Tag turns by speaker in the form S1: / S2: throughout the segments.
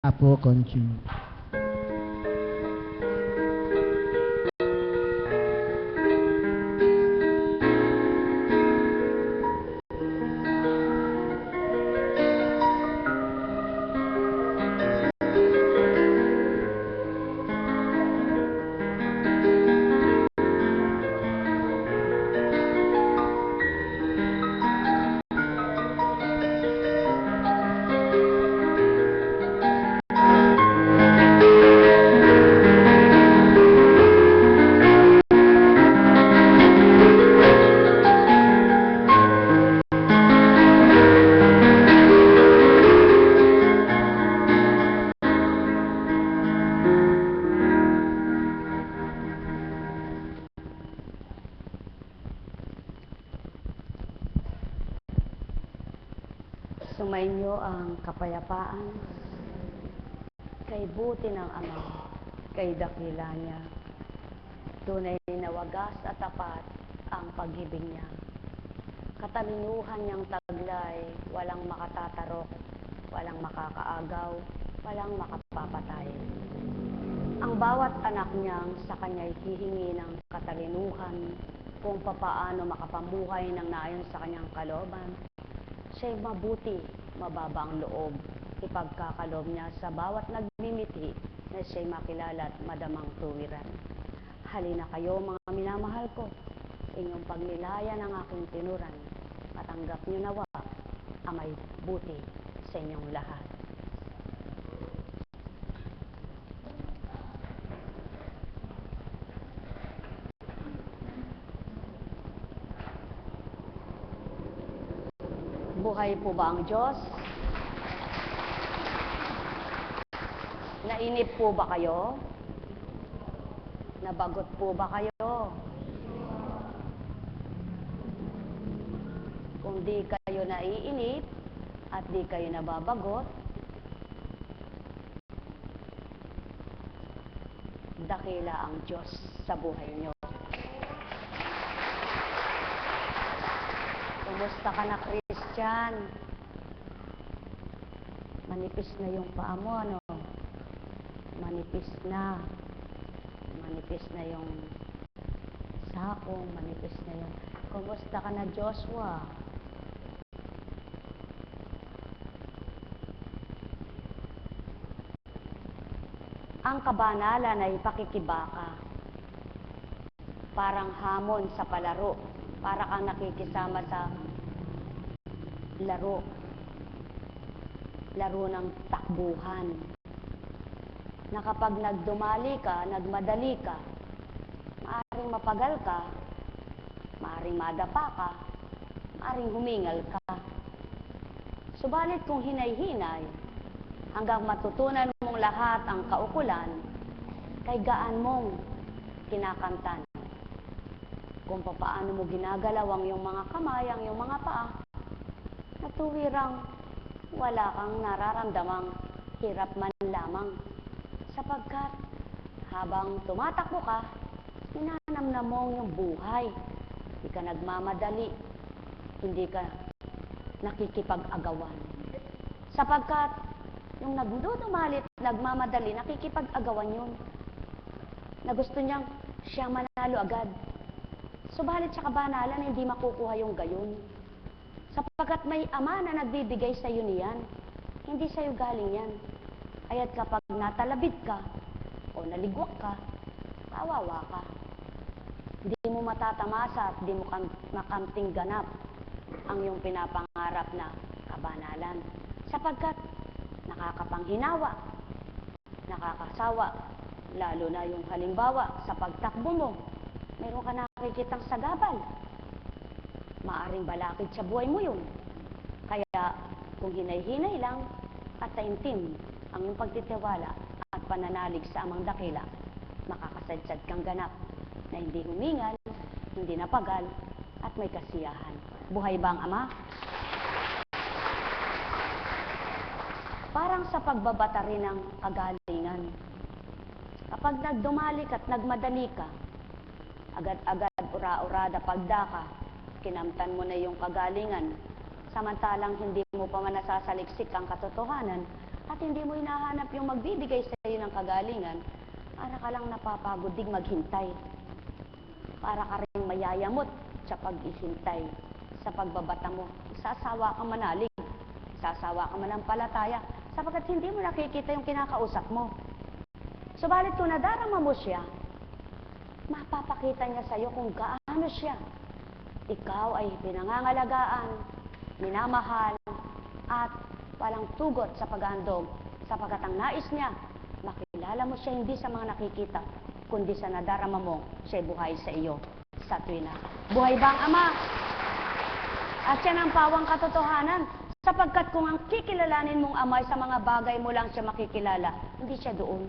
S1: Apo Conchu.
S2: Sumainyo ang kapayapaan kay buti ng Ama, kay dakila niya. Tunay na wagas at tapat ang pag-ibig niya. Katalinuhan niyang taglay, walang makatatarok, walang makakaagaw, walang makapapatay. Ang bawat anak niyang sa kanya'y hihingi ng katalinuhan kung papaano makapamuhay ng naayon sa kanyang kalooban. Siya'y mabuti, mababa ang loob, ipagkakaloob niya sa bawat nagmimiti na siya'y makilala at madamang tuwiran. Halina kayo mga minamahal ko, inyong pagnilaya ng aking tinuran, matanggap niyo nawa ang may buti sa inyong lahat. Buhay po ba ang Diyos? Nainip po ba kayo? Nabagot po ba kayo? Kung di kayo naiinip at di kayo nababagot, dakila ang Diyos sa buhay niyo. Kumusta ka na, Christian? Manipis na yung paa mo, ano? Manipis na. Manipis na yung sakong, manipis na yung... Kumusta ka na, Joshua? Ang kabanalan ay pakikibaka. Parang hamon sa palaro. Para kang nakikisama sa laro. Laro ng takbuhan. Na kapag nagdumali ka, nagmadali ka, maaring mapagal ka, maaring madapa ka, maaring humingal ka. Subalit kung hinay-hinay, hanggang matutunan mong lahat ang kaukulan, kay gaan mong kinakantan. Kung paano mo ginagalaw ang iyong mga kamay, ang iyong mga paa, natuwirang wala kang nararamdamang hirap man lamang. Sapagkat habang tumatakbo ka, ninanamnam mo yung buhay. Hindi ka nagmamadali, hindi ka nakikipag-agawan. Sapagkat yung nagdudumalit, nagmamadali, nakikipag-agawan yun. Na gusto niyang siya manalo agad. Subalit sa kabanalan, hindi makukuha yung gayon. Sapagkat may Ama na nagbibigay sa iyo niyan. Hindi sa iyo galing yan. Kaya't kapag natalabid ka o naligwak ka, kawawa ka. Hindi mo matatamasa at hindi mo makamting ganap ang iyong pinapangarap na kabanalan. Sapagkat nakakapanghinawa, nakakasawa, lalo na yung halimbawa sa pagtakbo mo, meron ka nakikitang sagabal. Maaring balakid sa buhay mo yun. Kaya kung hinay-hinay lang at taimtim ang iyong pagtitiwala at pananalig sa Amang Dakila, makakasadsad kang ganap na hindi humingal, hindi napagal, at may kasiyahan. Buhay ba ang Ama? Parang sa pagbabata rin ng kagalingan. Kapag nagdumalik at nagmadali ka, agad-agad, ura-urada, pagdaka, kinamtan mo na yung kagalingan, samantalang hindi mo pa man nasasaliksik ang katotohanan at hindi mo hinahanap yung magbibigay sa iyo ng kagalingan, para ka lang napapagod dig maghintay. Para ka rin mayayamot sa paghihintay, sa pagbabata mo. Isasawa ka manalig, isasawa ka manampalataya, sapagkat hindi mo nakikita yung kinakausap mo. Subalit kung nadarama mo siya, mapapakita niya sa iyo kung gaano siya. Ikaw ay pinangangalagaan, minamahal, at walang tugot sa pag-aandog, sapagkat ang nais niya, makilala mo siya hindi sa mga nakikita, kundi sa nadarama mo, siya'y buhay sa iyo sa tuwina. Buhay ba ang Ama? At yan ang pawang katotohanan, sapagkat kung ang kikilalanin mong Ama sa mga bagay mo lang siya makikilala, hindi siya doon.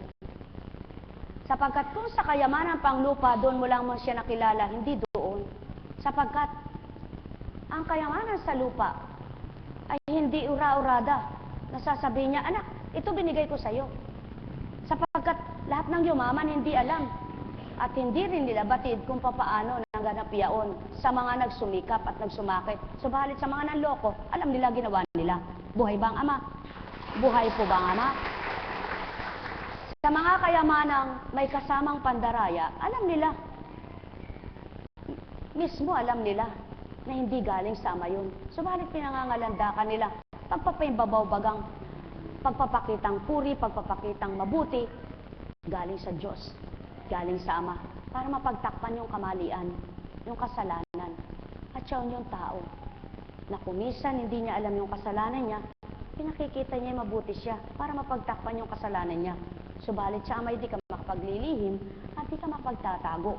S2: Sapagkat kung sa kayamanan pang lupa, doon mo lang mo siya nakilala, hindi doon. Sapagkat ang kayamanan sa lupa ay hindi ura-urada. Nasasabihin niya, anak, ito binigay ko sa iyo. Sapagkat lahat ng yumaman hindi alam at hindi rin nila batid kung papaano nanganap yaon sa mga nagsumikap at nagsumakit. Subalit sa mga nanloko, alam nila ginawa nila. Buhay ba ang Ama? Buhay po ba ang Ama? Sa mga kayamanang may kasamang pandaraya, alam nila. Mismo alam nila na hindi galing sa Ama yun. Subalit pinangangalandakan nila pagpapimbabaw-bagang pagpapakitang puri, pagpapakitang mabuti, galing sa Diyos, galing sa Ama, para mapagtakpan yung kamalian, yung kasalanan. At siya yung tao, na kumisan hindi niya alam yung kasalanan niya, pinakikita niya mabuti siya, para mapagtakpan yung kasalanan niya. Subalit sa Ama, hindi ka makapaglilihim, at hindi ka mapagtatago,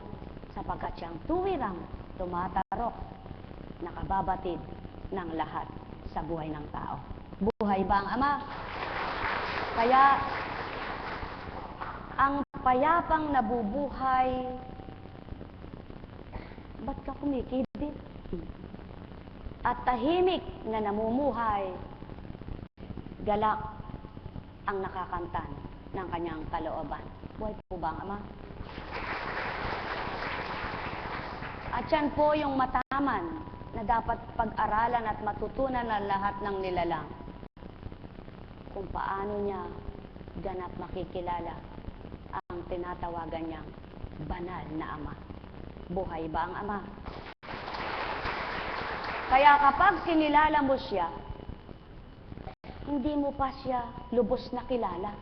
S2: sapagkat siyang tuwirang tumatarok, nakababatid ng lahat sa buhay ng tao. Buhay ba ang Ama? Kaya, ang payapang nabubuhay, ba't ka kumikibit? At tahimik na namumuhay, galak ang nakakantan ng kanyang kalooban. Buhay po ba ang Ama? At yan po yung mataman na dapat pag-aralan at matutunan ng lahat ng nilalang. Kung paano niya ganap makikilala ang tinatawagan niyang banal na Ama. Buhay ba ang Ama? Kaya kapag kinilala mo siya, hindi mo pa siya lubos na kilala.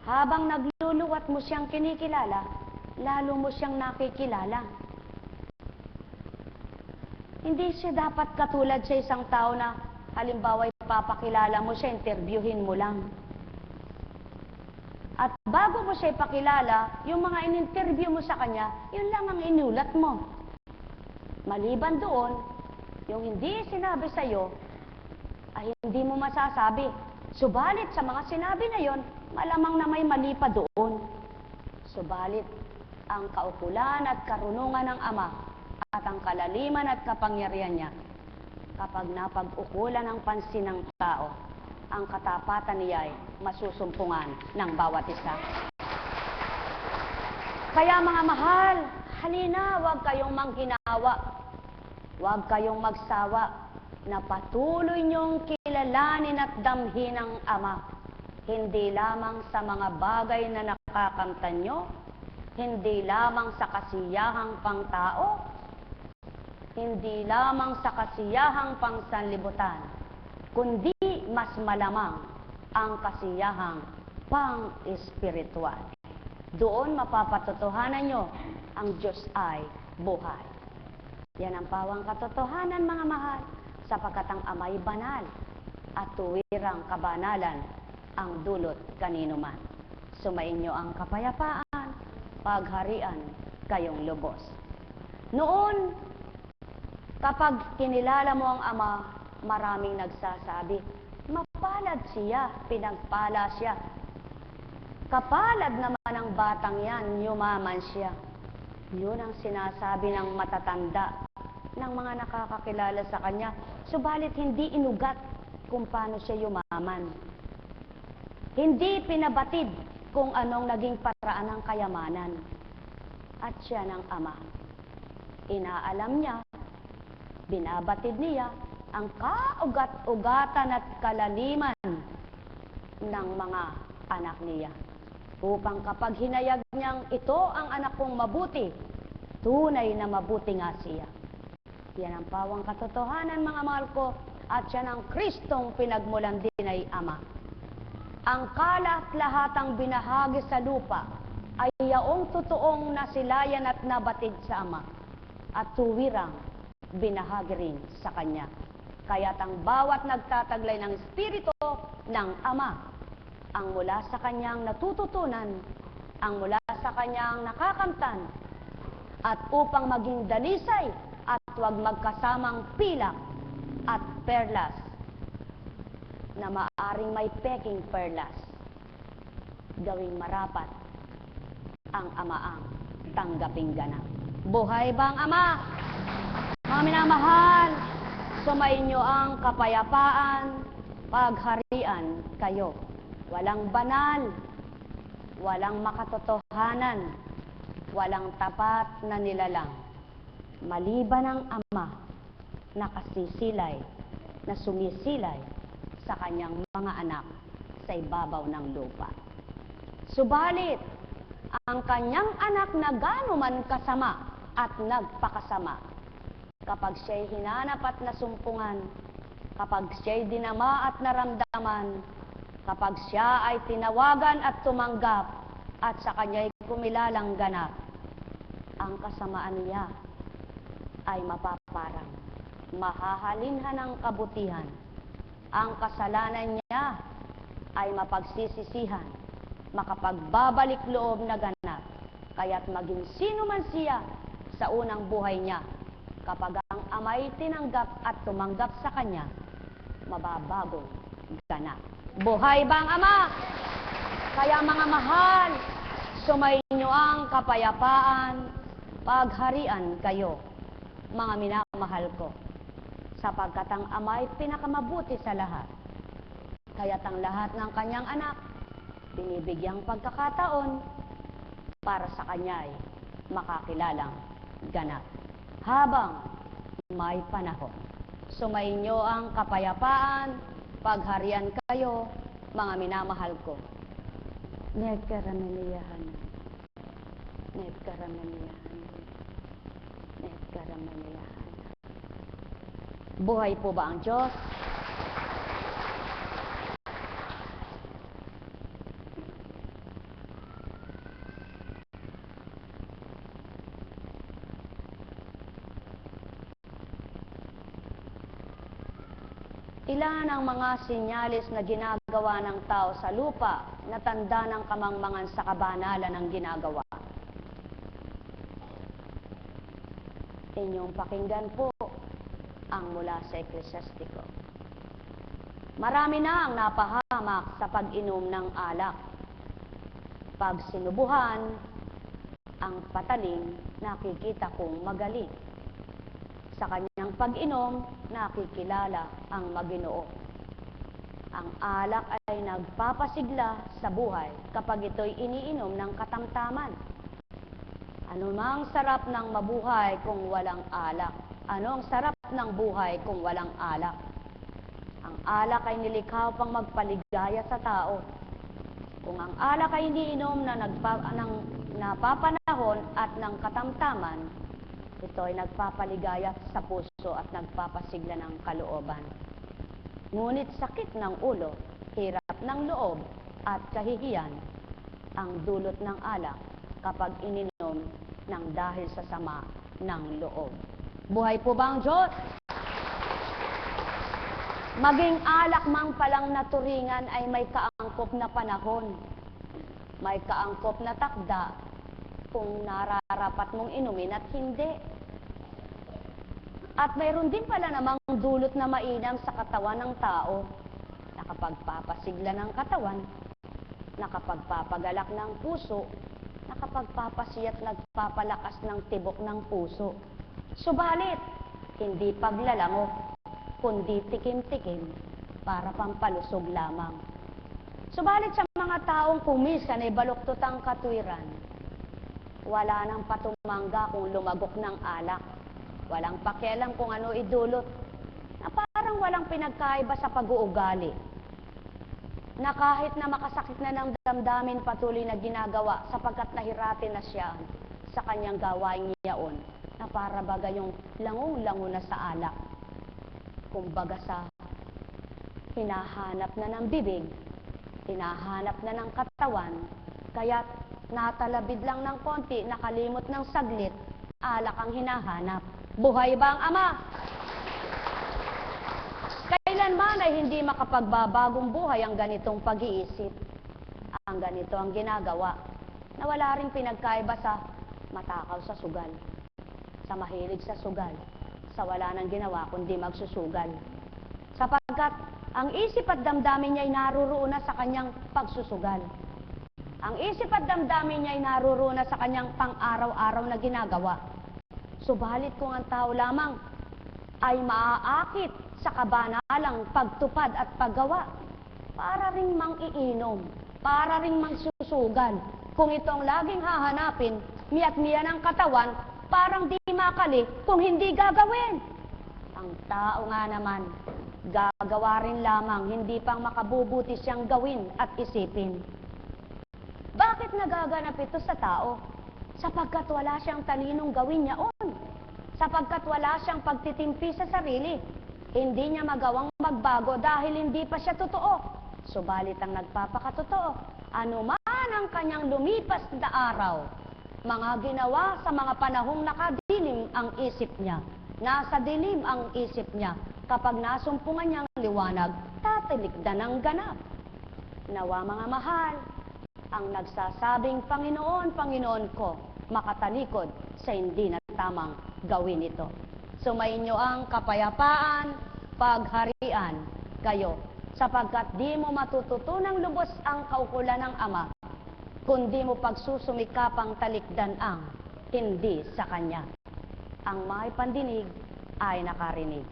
S2: Habang nagluluwat mo siyang kinikilala, lalo mo siyang nakikilala. Hindi siya dapat katulad sa isang tao na halimbawa ipapakilala mo siya, interviewin mo lang. At bago mo siya ipakilala, yung mga in-interview mo sa kanya, yun lang ang inulat mo. Maliban doon, yung hindi sinabi sa'yo, ay hindi mo masasabi. Subalit sa mga sinabi na yon, malamang na may mali pa doon. Subalit, ang kaukulan at karunungan ng Ama at ang kalaliman at kapangyarihan niya, kapag napag-ukulan ng pansin ng tao, ang katapatan niya ay masusumpungan ng bawat isa. Kaya mga mahal, halina, huwag kayong manghinawa. Huwag kayong magsawa na patuloy niyong kilalanin at damhin ang Ama. Hindi lamang sa mga bagay na nakakamtan niyo, hindi lamang sa kasiyahang pangtao, hindi lamang sa kasiyahang pangsanlibutan, kundi mas malamang ang kasiyahang pang-espiritual. Doon mapapatotohanan nyo ang Diyos ay buhay. Yan ang pawang katotohanan, mga mahal, sapagkat ang Ama'y banal at tuwirang kabanalan ang dulot kanino man. Sumainyo ang kapayapaan, pagharian kayong lubos. Noon, kapag kinilala mo ang Ama, maraming nagsasabi, mapalad siya, pinagpala siya. Kapalad naman ang batang yan, yumaman siya. Yun ang sinasabi ng matatanda, ng mga nakakakilala sa kanya. Subalit hindi inugat kung paano siya yumaman. Hindi pinabatid kung anong naging paraan ng kayamanan. At siya ng Ama. Inaalam niya, binabatid niya ang kaugat-ugatan at kalaliman ng mga anak niya. Upang kapag hinayag niyang ito ang anak kong mabuti, tunay na mabuti nga siya. Yan ang pawang katotohanan, mga mahal ko, at yan ang Kristong pinagmulan din ay Ama. Ang kalat-lahatang binahagi sa lupa ay yaong totoong nasilayan at nabatid sa Ama, at tuwirang binahagi rin sa Kanya. Kaya't ang bawat nagtataglay ng Espiritu ng Ama, ang mula sa Kanyang natututunan, ang mula sa Kanyang nakakamtan, at upang maging dalisay at huwag magkasamang pilak at perlas, na maaring may peking perlas, gawing marapat ang Amaang tanggaping ganap. Buhay bang Ama? Mga minamahal, sumainyo ang kapayapaan, pagharian kayo. Walang banal, walang makatotohanan, walang tapat na nilalang, maliban ang Ama na kasisilay, na sumisilay sa Kanyang mga anak sa ibabaw ng lupa. Subalit, ang Kanyang anak na gaano man kasama at nagpakasama, kapag siya'y hinanap at nasumpungan, kapag siya'y dinama at naramdaman, kapag siya ay tinawagan at tumanggap, at sa Kanya'y kumilalang ganap, ang kasamaan niya ay mapaparang, mahahalinhan ng kabutihan. Ang kasalanan niya ay mapagsisisihan, makapagbabalik loob na ganap. Kaya't maging sino man siya sa unang buhay niya, kapag ang Ama'y tinanggap at tumanggap sa Kanya, mababagong ganap. Buhay bang Ama? Kaya mga mahal, sumainyo ang kapayapaan, pagharian kayo, mga minamahal ko, sapagkat ang Ama'y pinakamabuti sa lahat. Kaya't ang lahat ng Kanyang anak, binibigyang pagkakataon para sa Kanya'y makakilalang ganap. Habang may panahon, sumainyo ang kapayapaan, pagharian kayo, mga minamahal ko. Nagkaramaniyahan. Nagkaramaniyahan. Nagkaramaniyahan. Buhay po ba ang Diyos? Ilan ang mga sinyalis na ginagawa ng tao sa lupa na tanda ng kamangmangan sa kabanalan ng ginagawa? Inyong pakinggan po ang mula sa Eklesiastiko. Marami na ang napahamak sa pag-inom ng alak. Pag sinubuhan ang patalim, nakikita kong magaling. Sa kanyang pag-inom, nakikilala ang Maginoo. Ang alak ay nagpapasigla sa buhay kapag ito'y iniinom ng katamtaman. Ano mang sarap ng mabuhay kung walang alak? Ano ang sarap ng buhay kung walang alak? Ang alak ay nilikha upang magpaligaya sa tao. Kung ang alak ay iniinom na napapanahon at ng katamtaman, ito ay nagpapaligaya sa puso at nagpapasigla ng kalooban. Ngunit sakit ng ulo, hirap ng loob at kahihiyan ang dulot ng alak kapag ininom ng dahil sa sama ng loob. Buhay po ba ang Diyos? Maging alak mang palang naturingan ay may kaangkop na panahon, may kaangkop na takda kung nararapat mong inumin at hindi. At mayroon din pala namang dulot na mainam sa katawan ng tao, nakapagpapasigla ng katawan, nakapagpapagalak ng puso, nakapagpapasiyat nagpapalakas ng tibok ng puso. Subalit, hindi paglalango, kundi tikim-tikim para pampalusog lamang. Subalit sa mga taong kumisan ay baluktot ang katwiran, wala nang patumangga kung lumagok ng alak. Walang pakialam kung ano idulot, na parang walang pinagkaiba sa pag-uugali. na kahit na makasakit na ng damdamin patuloy na ginagawa sapagkat nahiratin na siya sa kanyang gawain niyaon na para baga yung langong-lango na sa alak. Kumbaga sa hinahanap na ng bibig, hinahanap na ng katawan, kaya't natalabid lang ng konti, nakalimot ng saglit, alak ang hinahanap. Buhay ba ang Ama? Kailanman ay hindi makapagbabagong buhay ang ganitong pag-iisip. Ang ganito ang ginagawa na wala ring pinagkaiba sa matakaw sa sugal, sa mahilig sa sugal, sa wala nang ginawa kundi magsusugal. Sapagkat ang isip at damdamin niya ay naruroon na sa kanyang pagsusugal. Ang isip at damdamin niya ay naruroon na sa kanyang pang-araw-araw na ginagawa. Subalit kung ang tao lamang ay maaakit sa kabanalang pagtupad at paggawa, para ring mang-iinom, para ring magsusugal. Kung itong laging hahanapin, miyak-miya ng katawan, parang di makali kung hindi gagawin. Ang tao nga naman, gagawa rin lamang, hindi pang makabubuti siyang gawin at isipin. Bakit nagaganap ito sa tao? Sapagkat wala siyang talinong gawin niyaon. Sapagkat wala siyang pagtitimpi sa sarili. Hindi niya magawang magbago dahil hindi pa siya totoo. Subalit ang nagpapakatotoo, anuman ang kanyang lumipas na araw, mga ginawa sa mga panahong nakadilim ang isip niya. Nasa dilim ang isip niya. Kapag nasumpungan niyang liwanag, tatilikdan ng ganap. Nawa mga mahal, ang nagsasabing Panginoon, Panginoon ko, makatalikod sa hindi na tamang gawin ito. Sumainyo ang kapayapaan, pagharian kayo, sapagkat di mo matututunang lubos ang kaukulan ng Ama, kundi mo pagsusumikapang talikdan ang hindi sa Kanya. Ang may pandinig ay nakarinig.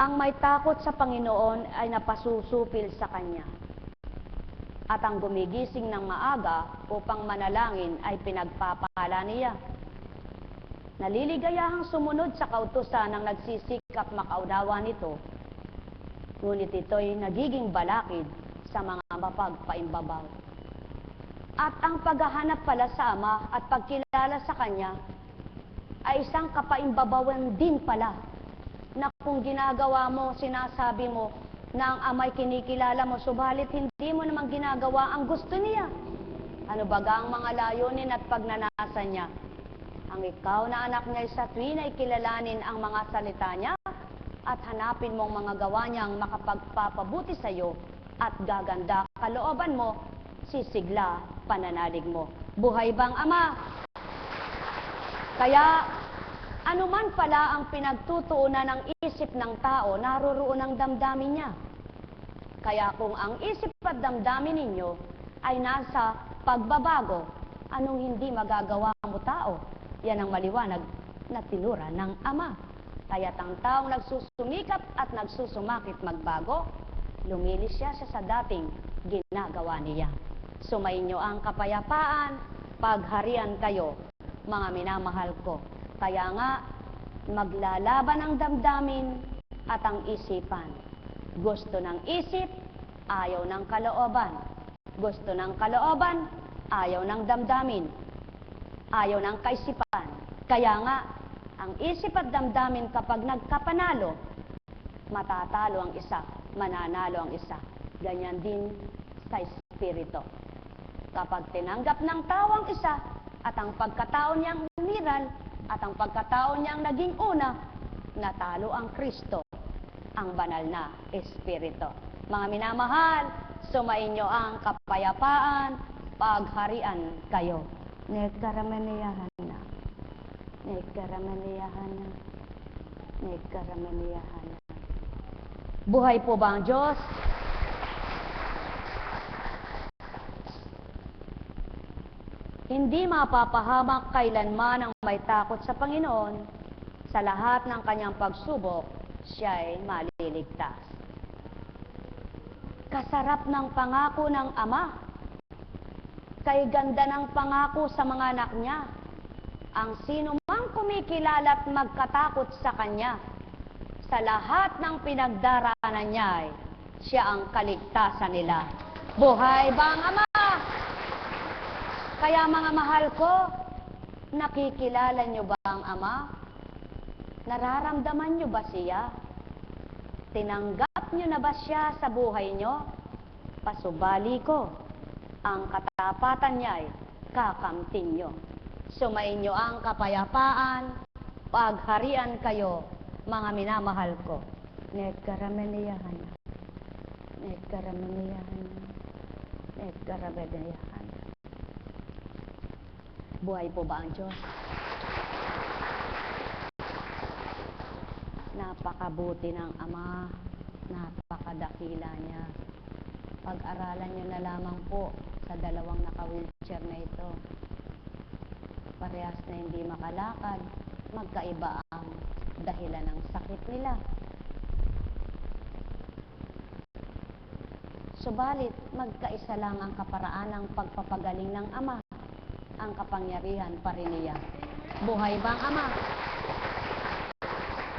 S2: Ang may takot sa Panginoon ay napasusupil sa Kanya. At ang gumigising ng maaga upang manalangin ay pinagpapala niya. Naliligayahang sumunod sa kautusan ng nagsisikap makaunawa nito, ngunit ito'y nagiging balakid sa mga mapagpaimbabaw. At ang paghahanap pala sa Ama at pagkilala sa Kanya ay isang kapaimbabawan din pala, na kung ginagawa mo, sinasabi mo na ang Ama'y kinikilala mo, subalit hindi mo naman ginagawa ang gusto niya. Ano baga ang mga layunin at pagnanasa niya? Ang ikaw na anak niya sa tuwin ay kilalanin ang mga salita niya at hanapin mong mga gawa niyang makapagpapabuti sa iyo at gaganda kalooban mo, sisigla pananalig mo. Buhay bang Ama? Kaya anuman pala ang pinagtutuunan ng isip ng tao, naroroon ang damdamin niya. Kaya kung ang isip at damdamin ninyo ay nasa pagbabago, anong hindi magagawa mo tao? Yan ang maliwanag na tinura ng Ama. Kaya't ang taong nagsusumikap at nagsusumakit magbago, lumilis siya sa dating ginagawa niya. Sumainyo ang kapayapaan, pagharian kayo, mga minamahal ko. Kaya nga, maglalaban ang damdamin at ang isipan. Gusto ng isip, ayaw ng kalooban. Gusto ng kalooban, ayaw ng damdamin. Ayaw ng kaisipan. Kaya nga, ang isip at damdamin kapag nagkapanalo, matatalo ang isa, mananalo ang isa. Ganyan din sa espiritu. Kapag tinanggap ng tao ang isa, at ang pagkatao niyang umiral, at ang pagkatao niyang naging una, natalo ang Kristo, ang banal na espiritu. Mga minamahal, sumainyo ang kapayapaan, pagharian kayo. Nekaramaniyahan na. Nekaramaniyahan na. Nekaramaniyahan na. Buhay po ba ang Diyos? Hindi mapapahamak kailanman ang may takot sa Panginoon. Sa lahat ng kanyang pagsubok, siya'y maliligtas. Kasarap ng pangako ng Ama. Kay ganda ng pangako sa mga anak niya. Ang sino mang kumikilala at magkatakot sa Kanya, sa lahat ng pinagdaraanan niya ay siya ang kaligtasan nila. Buhay ba ang Ama? Kaya mga mahal ko, nakikilala nyo ba ang Ama? Nararamdaman nyo ba siya? Tinanggap nyo na ba siya sa buhay nyo? Pasubali ko, ang katapatan niya ay kakamtin nyo. Sumain nyo ang kapayapaan, pagharian kayo, mga minamahal ko. Nagkaramaniyahan. Nagkaramaniyahan. Nagkaramaniyahan. Buhay po ba ang Diyos? Napakabuti ng Ama, napakadakila niya. Pag-aralan niyo na lamang po sa dalawang naka-wheelchair na ito. Parehas na hindi makalakad, magkaiba ang dahilan ng sakit nila. Subalit, magkaisa lang ang kaparaan ng pagpapagaling ng Ama. Ang kapangyarihan pa rin niya. Buhay ba ang Ama?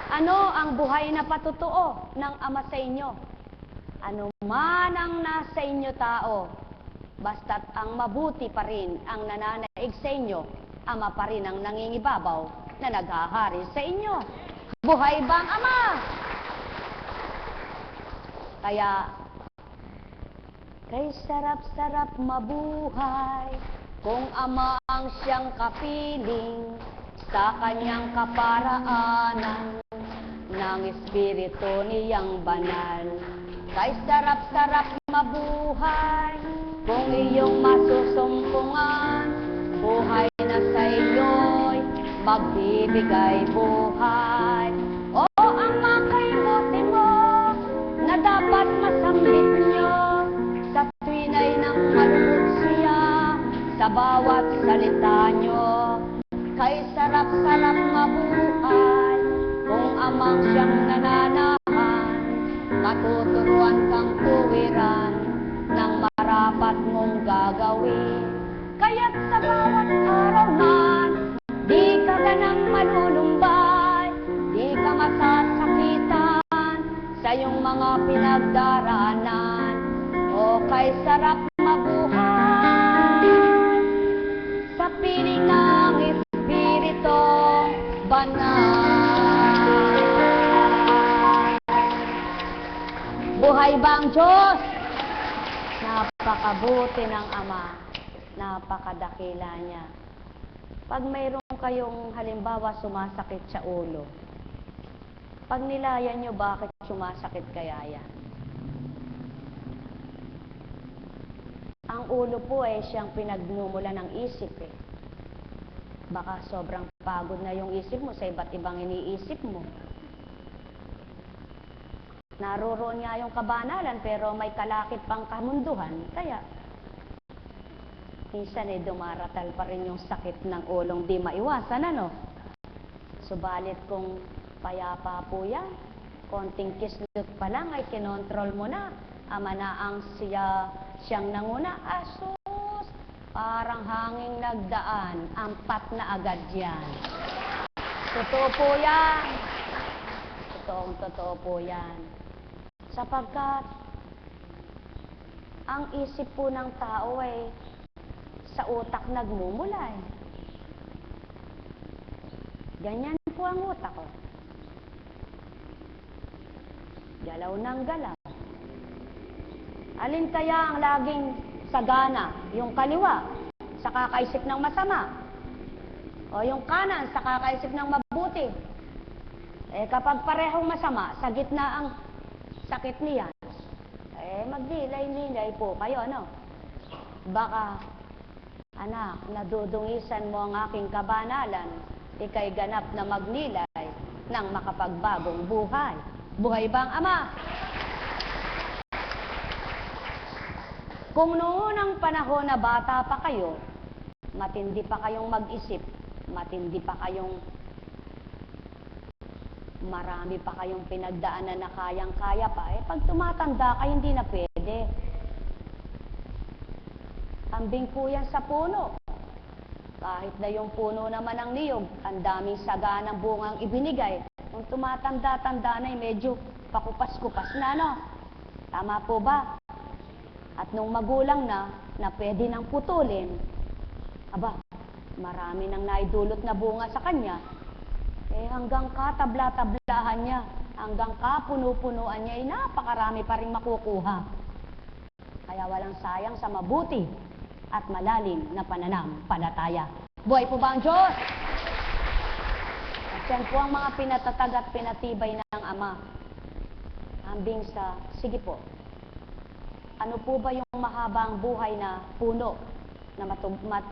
S2: Ano ang buhay na patutuo ng Ama sa inyo? Ano man ang nasa inyo tao, basta't ang mabuti pa rin ang nananaig sa inyo, Ama pa rin ang nangingibabaw na naghahari sa inyo. Buhay ba ang Ama? Kaya, kay sarap-sarap mabuhay, kung Ama ang siyang kapiling, sa kanyang kaparaanan, ng Espiritu niyang banal. Kay sarap-sarap mabuhay, kung iyong masusumpungan, buhay na sa iyo'y magbibigay buhay. O Ama, kay buti mo, na dapat masambit nyo, sa tuwinay ng malugod siya, sa bawat salita nyo. Kay sarap-sarap mabuhay, kung Amang siyang nananahan, matuturuan kang tuwiran ng marapat mong gagawin. Kaya't sa bawat araw man, di ka ganang malulumbay, di ka masasakitan sa iyong mga pinagdaraanan. O kay sarap mabuhay, sa piling ng Espiritu Banal. Buhay ba ang Diyos? Napakabuti ng Ama, napakadakila niya. Pag mayroon kayong halimbawa sumasakit sa ulo, pag nilayan nyo, bakit sumasakit kaya yan? Ang ulo po ay siyang pinagmumula ng isip eh. Baka sobrang pagod na yung isip mo sa iba't ibang iniisip mo. Naroroon nga yung kabanalan pero may kalakip pang kamunduhan. Kaya, minsan eh dumaratal pa rin yung sakit ng ulong di maiwasan, ano? Subalit kung payapa po yan, konting kislot pa lang ay kinontrol mo na. Ama na ang siyang nanguna. Asus! Parang hanging nagdaan. Ampat na agad yan. Totoo po yan. Totoo po yan. Sapagkat ang isip po ng tao ay sa utak nagmumula eh. Ganyan po ang utak ko. Galaw ng galaw. Alin kaya ang laging sagana? Yung kaliwa, sa kakaisip ng masama. O yung kanan, sa kakaisip ng mabuti. Eh kapag parehong masama, sa gitna ang sakit niya, eh magdilay-nilay po kayo, ano? Baka, anak, nadudungisan mo ang aking kabanalan, ika'y ganap na magnilay ng makapagbagong buhay. Buhay ba ang Ama? Kung noon ang panahon na bata pa kayo, matindi pa kayong mag-isip, matindi pa kayong marami pa kayong pinagdaanan na kayang-kaya pa, eh pag tumatanda kayo, hindi na pwede. Ambing po yan sa puno. Kahit na yung puno naman ang niyog, ang daming saganang bungang ibinigay. Kung tumatanda-tanda na, medyo pakupas-kupas na, no? Tama po ba? At nung magulang na pwede nang putulin, aba, marami nang naidulot na bunga sa kanya, hanggang katabla-tablahan niya, hanggang kapuno-punuan niya, napakarami pa rin makukuha. Kaya walang sayang sa mabuti at malalim na pananampalataya. Buhay po ba ang Diyos? At yan po ang mga pinatatag at pinatibay ng Ama. Hambing sa, sige po, ano po ba yung mahabang buhay na puno na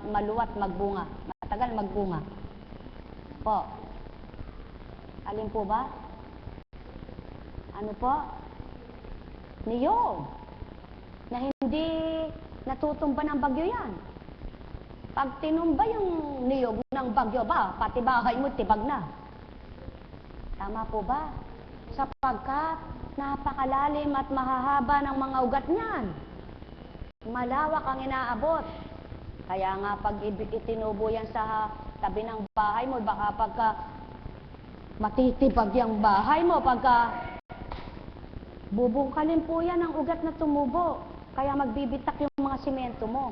S2: maluwat magbunga, matagal magbunga? Po. Alin po ba? Ano po? Niyog. Na hindi natutumba ng bagyo yan. Pag tinumba yung niyog ng bagyo ba, pati bahay mo tibag na. Tama po ba? Sapagkat napakalalim at mahahaba ng mga ugat niyan. Malawak ang inaabot. Kaya nga pag itinubo yan sa tabi ng bahay mo, baka pagka matitibag yung bahay mo, pagka bubungkalin po yan ang ugat na tumubo. Kaya magbibitak yung mga simento mo.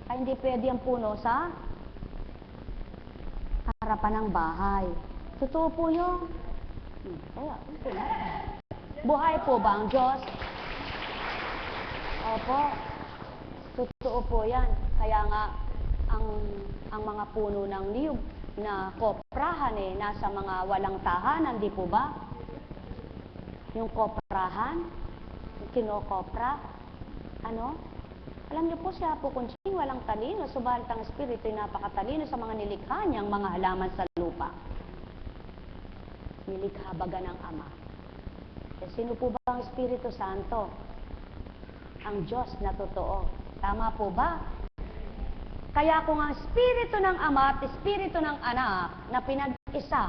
S2: Kaya hindi pwede ang puno sa harapan ng bahay. Totoo po yun. Kaya, buhay po ba ang Diyos? Opo. Totoo po yan. Kaya nga, ang mga puno ng niyog na koprahan nasa mga walang tahanan, di po ba? Yung koprahan, yung kinokopra, alam niyo po siya po kunsing walang talino, subalit ang Espiritu ay napakatalino sa mga nilikha niyang mga halaman sa lupa. Nilikha baga ng Ama. Sino po ba ang Espiritu Santo? Ang Diyos na totoo. Tama po ba? Kaya kung ang Espiritu ng Ama at Espiritu ng Anak na pinag-isa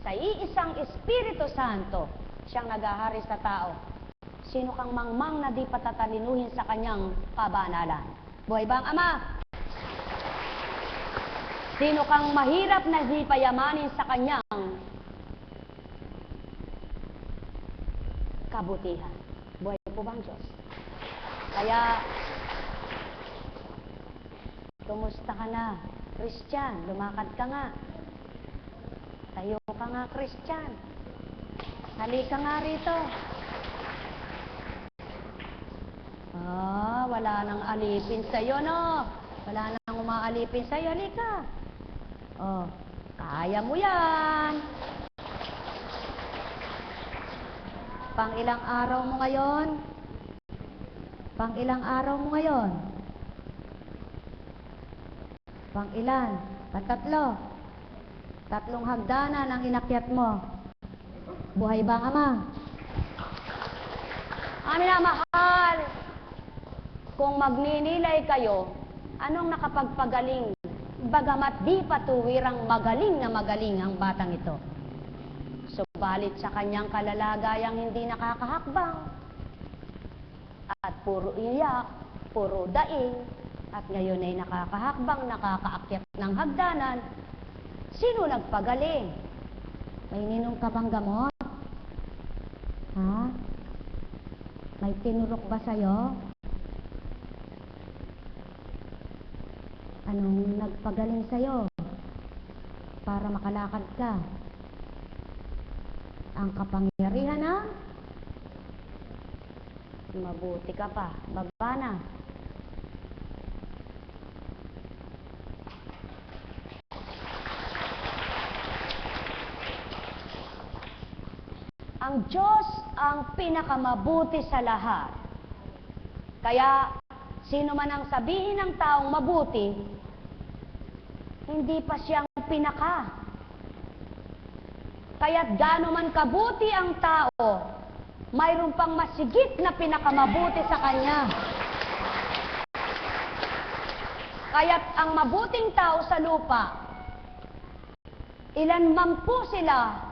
S2: sa iisang Espiritu Santo, siyang naghahari sa tao, sino kang mangmang na di patatalinuhin sa kanyang kabanalan? Buhay ba ang Ama? Sino kang mahirap na di payamanin sa kanyang kabutihan? Buhay po ba ang Diyos? Kaya, kumusta ka na, Christian? Lumakad ka nga. Tayo ka nga, Christian. Halika nga rito. Wala nang alipin sa'yo, no? Wala nang umaalipin sa'yo. Halika. Kaya mo yan. Pang ilang araw mo ngayon? Pang ilang araw mo ngayon? Pang ilan? Patatlo. Tatlong hagdanan ang inakyat mo. Buhay ba ang Ama? Amin na mahal. Kung magninilay kayo, anong nakapagpagaling? Bagamat di patuwirang magaling na magaling ang batang ito. Subalit sa kanyang kalalagayang hindi nakakahakbang. At puro iyak, puro daing. At ngayon ay nakakahakbang, nakakaakyat ng hagdanan. Sino nagpagaling? May ininom ka bang gamot? Ha? May tinurok ba sa'yo? Anong nagpagaling sa'yo? Para makalakad ka. Ang kapangyarihan na? Mabuti ka pa. Baba na. Ang Diyos ang pinakamabuti sa lahat. Kaya, sino man ang sabihin ng taong mabuti, hindi pa siyang pinaka. Kaya't gaano man kabuti ang tao, mayroon pang masigit na pinakamabuti sa kanya. Kaya't ang mabuting tao sa lupa, ilan man po sila,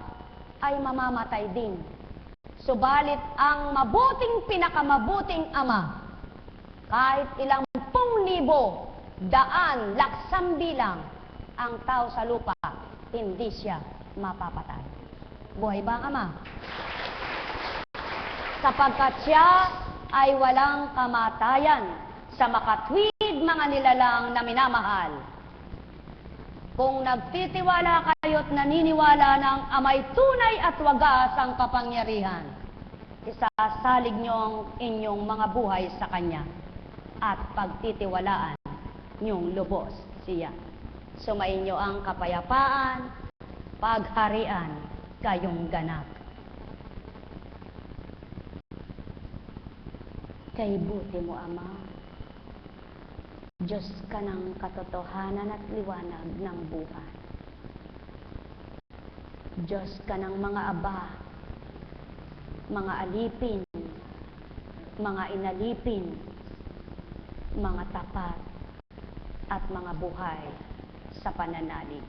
S2: ay mamamatay din. Subalit ang mabuting pinakamabuting Ama, kahit ilang 10,000, daan, laksang bilang ang tao sa lupa, hindi siya mapapatay. Buhay ba ang Ama? Sapagkat siya ay walang kamatayan sa makatwid mga nilalang na minamahal. Kung nagtitiwala kayo't naniniwala ng amay tunay at wagas ang kapangyarihan, isasalig niyo ang inyong mga buhay sa Kanya at pagtitiwalaan niyong lubos siya. Sumainyo ang kapayapaan, pagharian, kayong ganap. Kay buti mo, Ama, Diyos ka ng katotohanan at liwanag ng buhay. Diyos ka ng mga aba, mga alipin, mga inalipin, mga tapat, at mga buhay sa pananalig.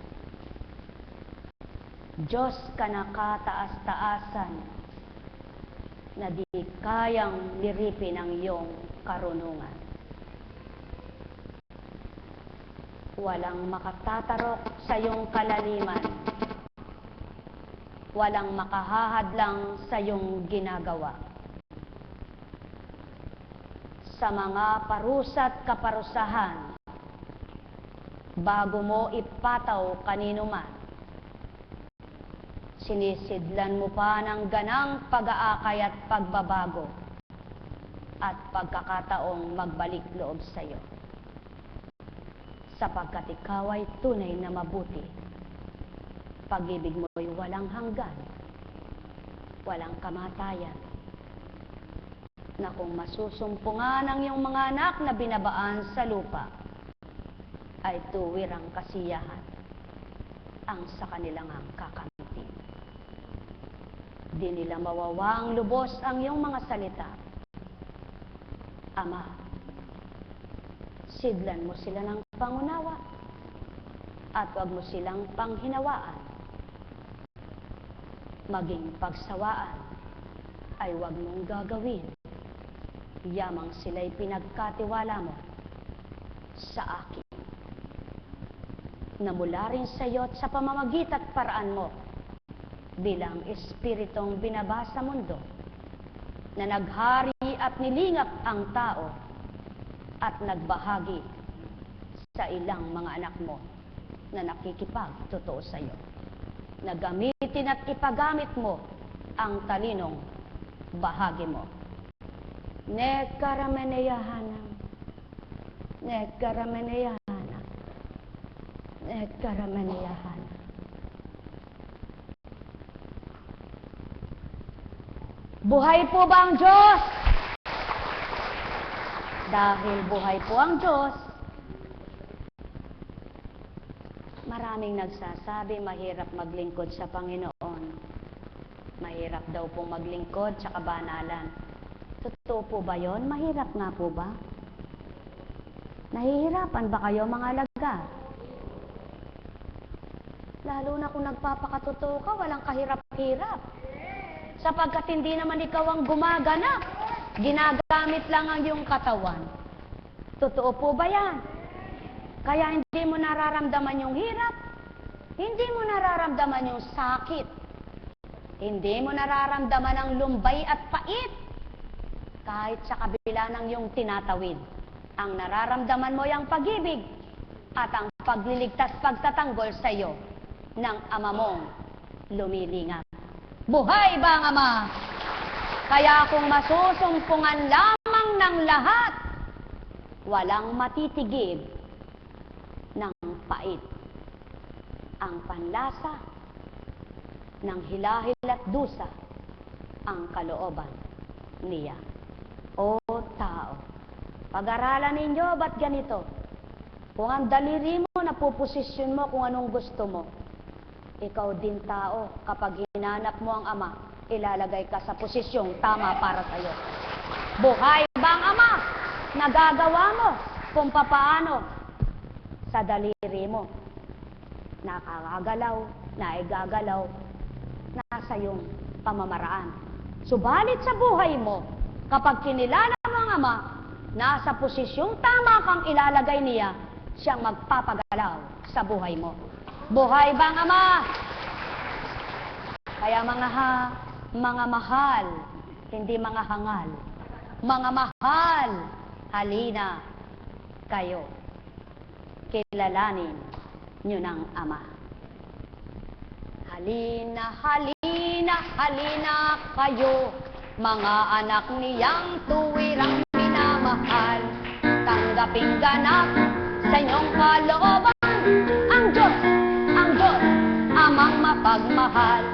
S2: Diyos ka na kataas-taasan na di kayang liripin ang iyong karunungan. Walang makatatarok sa iyong kalaliman. Walang makahahadlang sa iyong ginagawa. Sa mga parusa't kaparusahan, bago mo ipataw kanino man, sinisidlan mo pa ng ganang pag-aakay at pagbabago at pagkakataong magbalik loob sa iyo. Sapagkat ikaw ay tunay na mabuti. Pag-ibig mo'y walang hanggan, walang kamatayan, na kung masusumpungan ang iyong mga anak na binabaan sa lupa, ay tuwirang kasiyahan ang sa kanilang kakamtin. Di nila mawawang lubos ang iyong mga salita. Ama, sidlan mo sila ng pangunawa at huwag mo silang panghinawaan. Maging pagsawaan ay huwag mong gagawin. Yamang sila'y pinagkatiwala mo sa akin, na mula rin sa iyo at sa pamamagitan at paraan mo bilang espiritong binaba sa mundo, na naghari at nilingap ang tao at nagbahagi sa ilang mga anak mo na nakikipagtotoo sa iyo, na gamitin at ipagamit mo ang talinong bahagi mo. Nekarameneyahanam, nekarameneyahanam, nekarameneyahanam. Buhay po ba ang Diyos? Dahil buhay po ang Diyos, maraming nagsasabi mahirap maglingkod sa Panginoon. Mahirap daw pong maglingkod sa kabanalan. Totoo po ba yon? Mahirap nga po ba? Nahihirapan ba kayo mga alaga? Lalo na kung nagpapakatotoo ka, walang kahirap-hirap. Sapagkat hindi naman ikaw ang gumaganap. Ginagamit lang ang iyong katawan. Totoo po ba yan? Kaya hindi mo nararamdaman yung hirap. Hindi mo nararamdaman yung sakit. Hindi mo nararamdaman ang lumbay at pait. Kahit sa kabila ng iyong tinatawid. Ang nararamdaman mo yung pag-ibig at ang pagliligtas pagtatanggol sa iyo ng ama mong lumilingap. Buhay ba ang Ama? Kaya kung masusumpungan lamang ng lahat, walang matitigib ng pait. Ang panlasa ng hilahil at dusa ang kalooban niya. O tao, pag-aralan ninyo, ba't ganito? Kung ang daliri mo, napuposisyon mo kung anong gusto mo, ikaw din tao, kapag hinanap mo ang Ama, ilalagay ka sa posisyong tama para sa iyo. Buhay ba ang Ama? Nagagawa mo kung papaano sa daliri mo. Nakakagalaw, naigagalaw, nasa iyong pamamaraan. Subalit sa buhay mo, kapag kinilala mo ang Ama, nasa posisyong tama kang ilalagay niya, siyang magpapagalaw sa buhay mo. Buhay ba ang Ama? Kaya mga mahal, hindi mga hangal. mga mahal, halina kayo. Kilalanin nyo ng Ama. Halina, halina, halina kayo, mga anak niyang tuwirang minamahal. Tanggaping ganap sa inyong kalooban ang Diyos, Amang mapagmahal.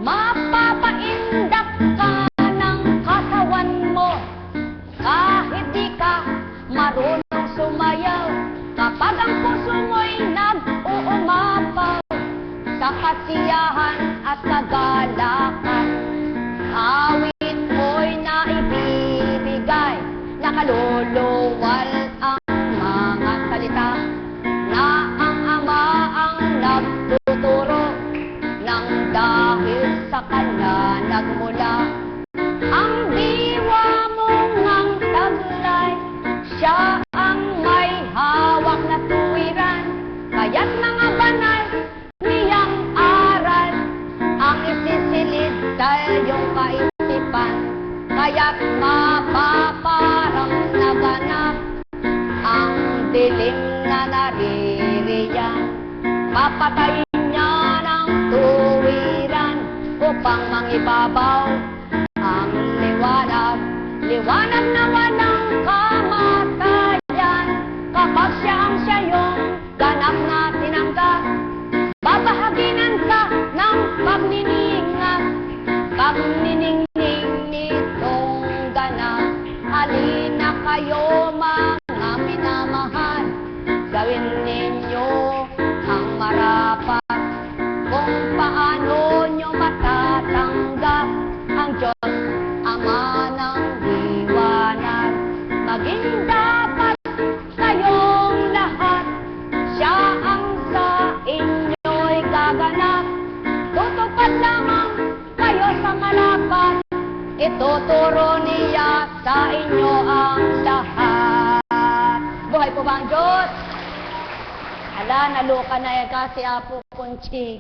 S2: Mapapaindak ka ng katawan mo kahit di ka marunong sumayaw. Kapag ang puso mo'y nag-uumapaw sa kasiyahan at kagalakan, awit mo'y naibibigay, nakaluluwal ang mga salita na ang Ama ang nagtuturo, nang dahil sa Kanya nagmula ang diwa mong ang taglay. Siya ang may hawak na tuwiran, kaya't mga banal niyang aral ang isisilid sa iyong kaisipan. Kaya't mapaparang naganap ang dilim na naririyan. Papatayin niya ng tuwiran upang mangibabaw ang liwanag, liwanag na walang kamatayan. Kapag siya ang siya'yong ganap na tinanggap, babahaginan ka ng pagniningning nitong ganap. Halina kayo mga minamahal, gawin ninyo ang marapat, kung paano nyo matatanggap ang Diyos, Ama ng liwanag. Maging dapat kayong lahat, siya ang sa inyo'y gaganap. Tutupad lamang kayo sa malapat, ituturo niya sa inyo ang lahat. Buhay po ba ang Diyos? Ala, naluka na eka si Apo Conchi.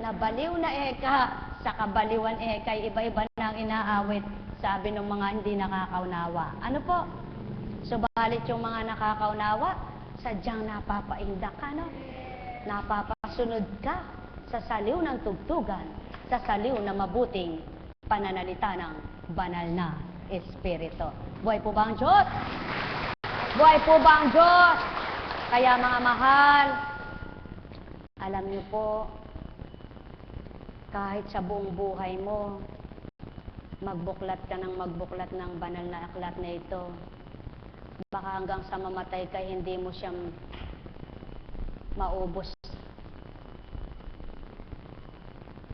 S2: Nabaliw na eka, sa kabaliwan eka, iba-iba na ang inaawit, sabi ng mga hindi nakakaunawa. Ano po? Subalit yung mga nakakaunawa, sadyang napapaindak ka, no? Napapasunod ka sa saliw ng tugtugan, sa saliw na mabuting pananalita ng banal na Espiritu. Buhay po ba ang Diyos? Buhay po ba ang Diyos? Kaya mga mahal, alam niyo po, kahit sa buong buhay mo, magbuklat ka ng magbuklat ng banal na aklat na ito, baka hanggang sa mamatay ka, hindi mo siyang maubos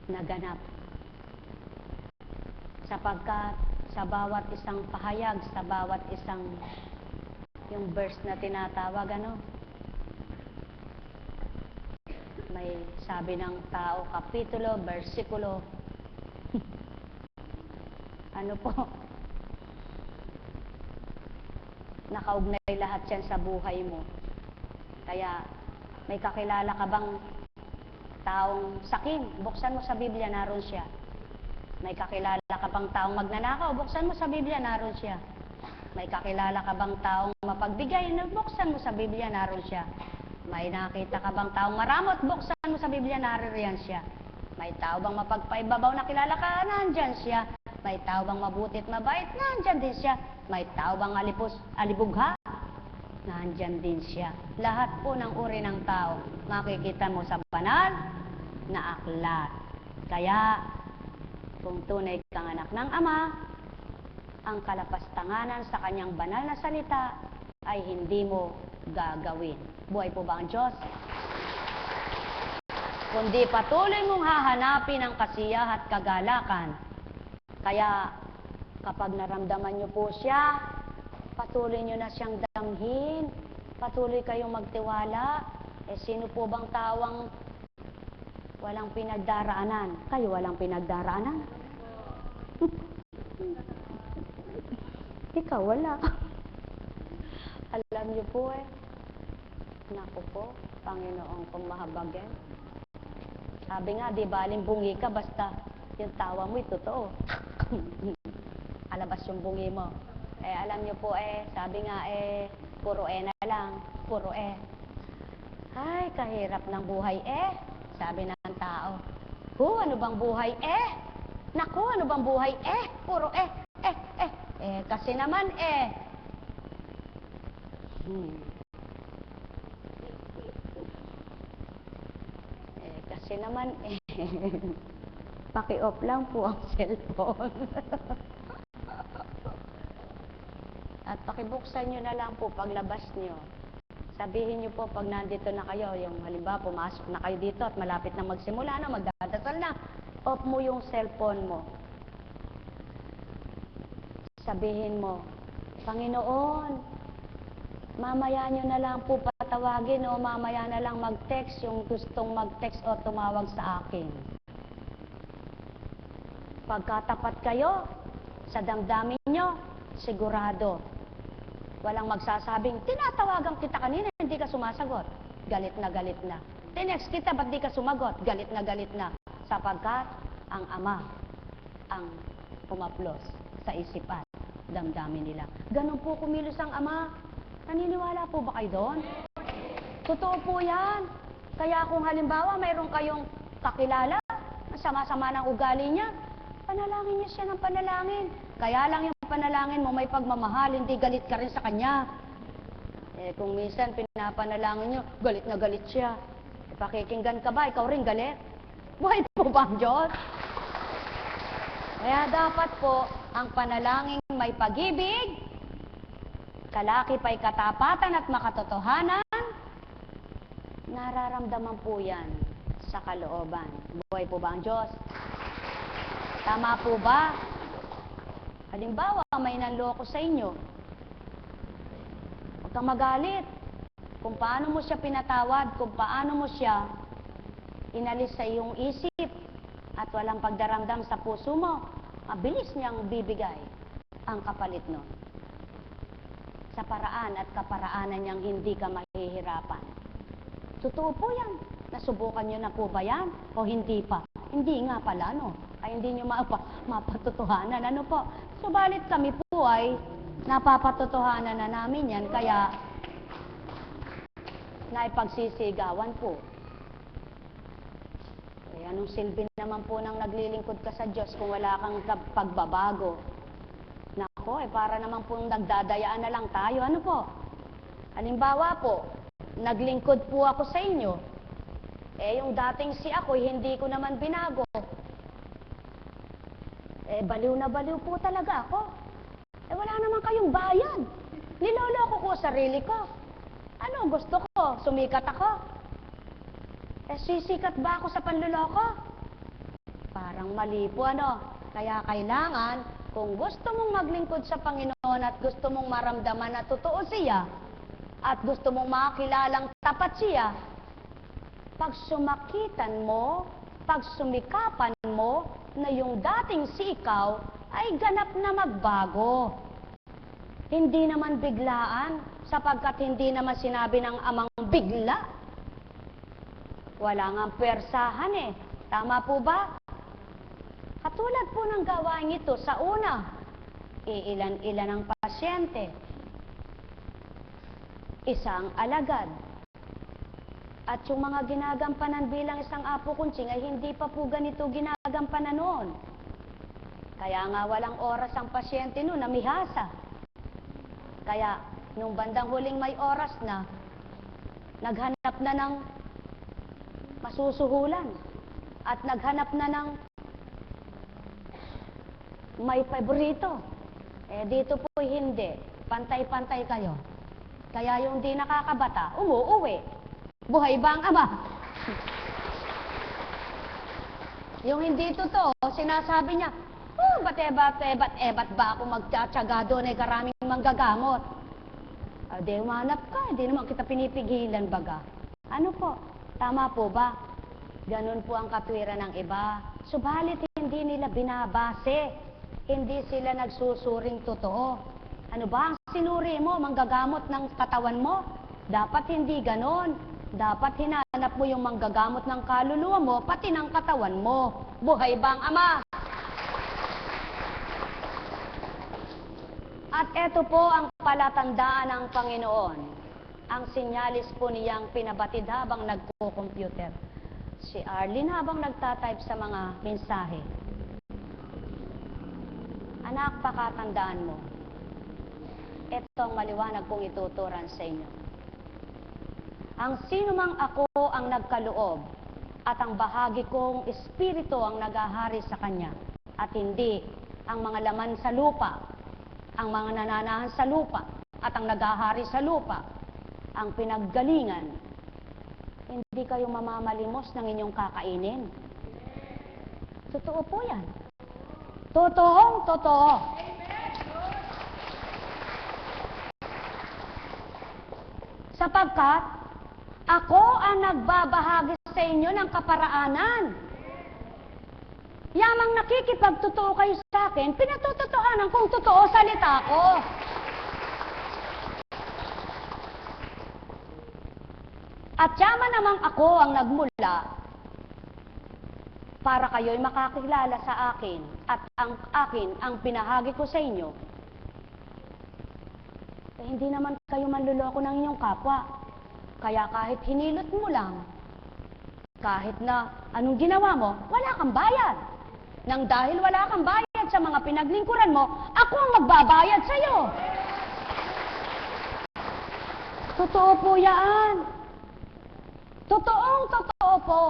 S2: na ganap. Sapagkat sa bawat isang pahayag, sa bawat isang yung verse na tinatawag, ano, may sabi ng tao, kapitulo, versikulo, ano po, nakaugnay lahat yan sa buhay mo. Kaya, may kakilala ka bang taong sakim? Buksan mo sa Biblia, naroon siya. May kakilala ka bang taong magnanakaw? Buksan mo sa Biblia, naroon siya. May kakilala ka bang taong mapagbigay? Buksan mo sa Biblia, naroon siya. May nakita ka bang taong maramot? Buksan mo sa Biblia, naririyan siya. May tao bang mapagpaibabaw na kilala ka? Nandyan siya. May tao bang mabuti at mabait? Nandyan din siya. May tao bang alibugha? Nandyan din siya. Lahat po ng uri ng tao, makikita mo sa banal na aklat. Kaya, kung tunay kang anak ng Ama, ang kalapastanganan sa kanyang banal na salita ay hindi mo gagawin. Buhay po ba ang Diyos? Kundi patuloy mong hahanapin ang kasiyahan at kagalakan. Kaya kapag naramdaman niyo po siya, patuloy niyo na siyang damhin. Patuloy kayong magtiwala. Sino po bang tawang walang pinagdaraanan? Kayo walang pinagdaraanan? Ikaw wala. Alam niyo po naku po, Panginoon kung mahabagin. Sabi nga, di baling bungi ka, basta yung tawa mo, totoo. Alabas yung bungi mo. Alam nyo po sabi nga puro na lang, puro Ay, kahirap ng buhay sabi ng tao. Ano bang buhay Naku, ano bang buhay puro kasi naman kasi naman paki-off lang po ang cellphone. At pakibuksan nyo na lang po paglabas nyo. Sabihin nyo po pag nandito na kayo, yung halimbawa pumasok na kayo dito at malapit na magsimula na, magdadasal na, off mo yung cellphone mo. Sabihin mo, Panginoon, mamaya nyo na lang po patawagin o mamaya na lang mag-text yung gustong mag-text o tumawag sa akin. Pagkatapat kayo sa damdamin nyo, sigurado, walang magsasabing, tinatawagan kita kanina, hindi ka sumasagot. Galit na galit na. Tinext kita, ba't di ka sumagot? Galit na galit na. Sapagkat ang Ama ang umaplos sa isipan, damdamin nila. Ganun po kumilos ang Ama. Naniniwala po ba kayo doon? Totoo po yan. Kaya kung halimbawa mayroon kayong kakilala, sama-sama ng ugali niya, panalangin niya siya ng panalangin. Kaya lang yung panalangin mo may pagmamahal, hindi galit ka rin sa kanya. Kung minsan pinapanalangin nyo, galit na galit siya. Pakikinggan ka ba? Ikaw rin galit? Buhay po ba ang Diyos? Kaya dapat po, ang panalangin may pag-ibig, kalaki pa'y katapatan at makatotohanan, nararamdaman po yan sa kalooban. Buhay po ba ang Diyos? Tama po ba? Halimbawa, may nanloko sa inyo. Huwag kang magalit. Kung paano mo siya pinatawad, kung paano mo siya inalis sa iyong isip at walang pagdaramdam sa puso mo, mabilis niyang bibigay ang kapalit nun. Sa paraan at kaparaanan niyang hindi ka mahihirapan. Totoo po yan. Nasubukan niyo na po ba yan? O hindi pa? Hindi nga pala, no? Ay hindi niyo mapatotohanan. Ano po? Subalit kami po ay napapatotohanan na namin yan, kaya naipagsisigawan po. Kaya anong silbi naman po nang naglilingkod ka sa Diyos kung wala kang pagbabago? Nako, para naman po nagdadayaan na lang tayo. Ano po? Halimbawa po, naglingkod po ako sa inyo. Yung dating si ako, hindi ko naman binago. Baliw na baliw po talaga ako. Wala naman kayong bayad. Niloloko ko sarili ko. Ano gusto ko? Sumikat ako. Sisikat ba ako sa panluloko? Parang mali po, ano? Kaya kailangan, kung gusto mong maglingkod sa Panginoon at gusto mong maramdaman na totoo siya, at gusto mong makilalang tapat siya, pag sumakitan mo, pag sumikapan mo, na yung dating si ikaw ay ganap na magbago. Hindi naman biglaan, sapagkat hindi naman sinabi ng Amang bigla. Wala nga persahan Tama po ba? Katulad po ng gawain ito sa una, iilan-ilan ang pasyente, isang alagad. At yung mga ginagampanan bilang isang apo kuntsing ay hindi pa po ganito ginagampanan noon. Kaya nga walang oras ang pasyente noon, namihasa. Kaya nung bandang huling may oras na, naghanap na ng masusuhulan. At naghanap na ng may paborito. Dito po hindi. Pantay-pantay kayo. Kaya yung di nakakabata, umuuwi. Buhay ba ang Ama? Yung hindi totoo, sinasabi niya, ba't ba ako magtsatsaga doon karaming manggagamot? Di umanap ka, hindi naman kita pinipigilan baga. Ano po? Tama po ba? Ganun po ang katwiran ng iba. Subalit hindi nila binabase. Hindi sila nagsusuring totoo. Ano ba ang sinuri mo, manggagamot ng katawan mo? Dapat hindi ganon. Dapat hinanap mo yung manggagamot ng kaluluwa mo, pati ng katawan mo. Buhay ba ang Ama? At eto po ang palatandaan ng Panginoon. Ang sinyalis po niyang pinabatid habang nagko-computer. Si Arlene habang nagtatype sa mga mensahe. Anak, pakatandaan mo. Ito ang maliwanag kong ituturan sa inyo. Ang sino mang ako ang nagkaloob at ang bahagi kong espiritu ang nagahari sa kanya at hindi ang mga laman sa lupa, ang mga nananahan sa lupa at ang nagahari sa lupa, ang pinaggalingan, hindi kayo mamamalimos ng inyong kakainin. Totoo po yan. Totoong totoo. Sapagkat ako ang nagbabahagi sa inyo ng kaparaanan. Yamang nakikipagtotoo kayo sa akin, pinatutotohanan kung totoo salita ko. At yaman namang ako ang nagmula para kayo'y makakilala sa akin at ang akin ang pinahagi ko sa inyo. Eh, hindi naman kayo manluloko ng inyong kapwa. Kaya kahit hinilot mo lang, kahit na anong ginawa mo, wala kang bayad. Nang dahil wala kang bayad sa mga pinaglingkuran mo, ako ang magbabayad sa iyo. Totoo po yan. Totoong totoo po.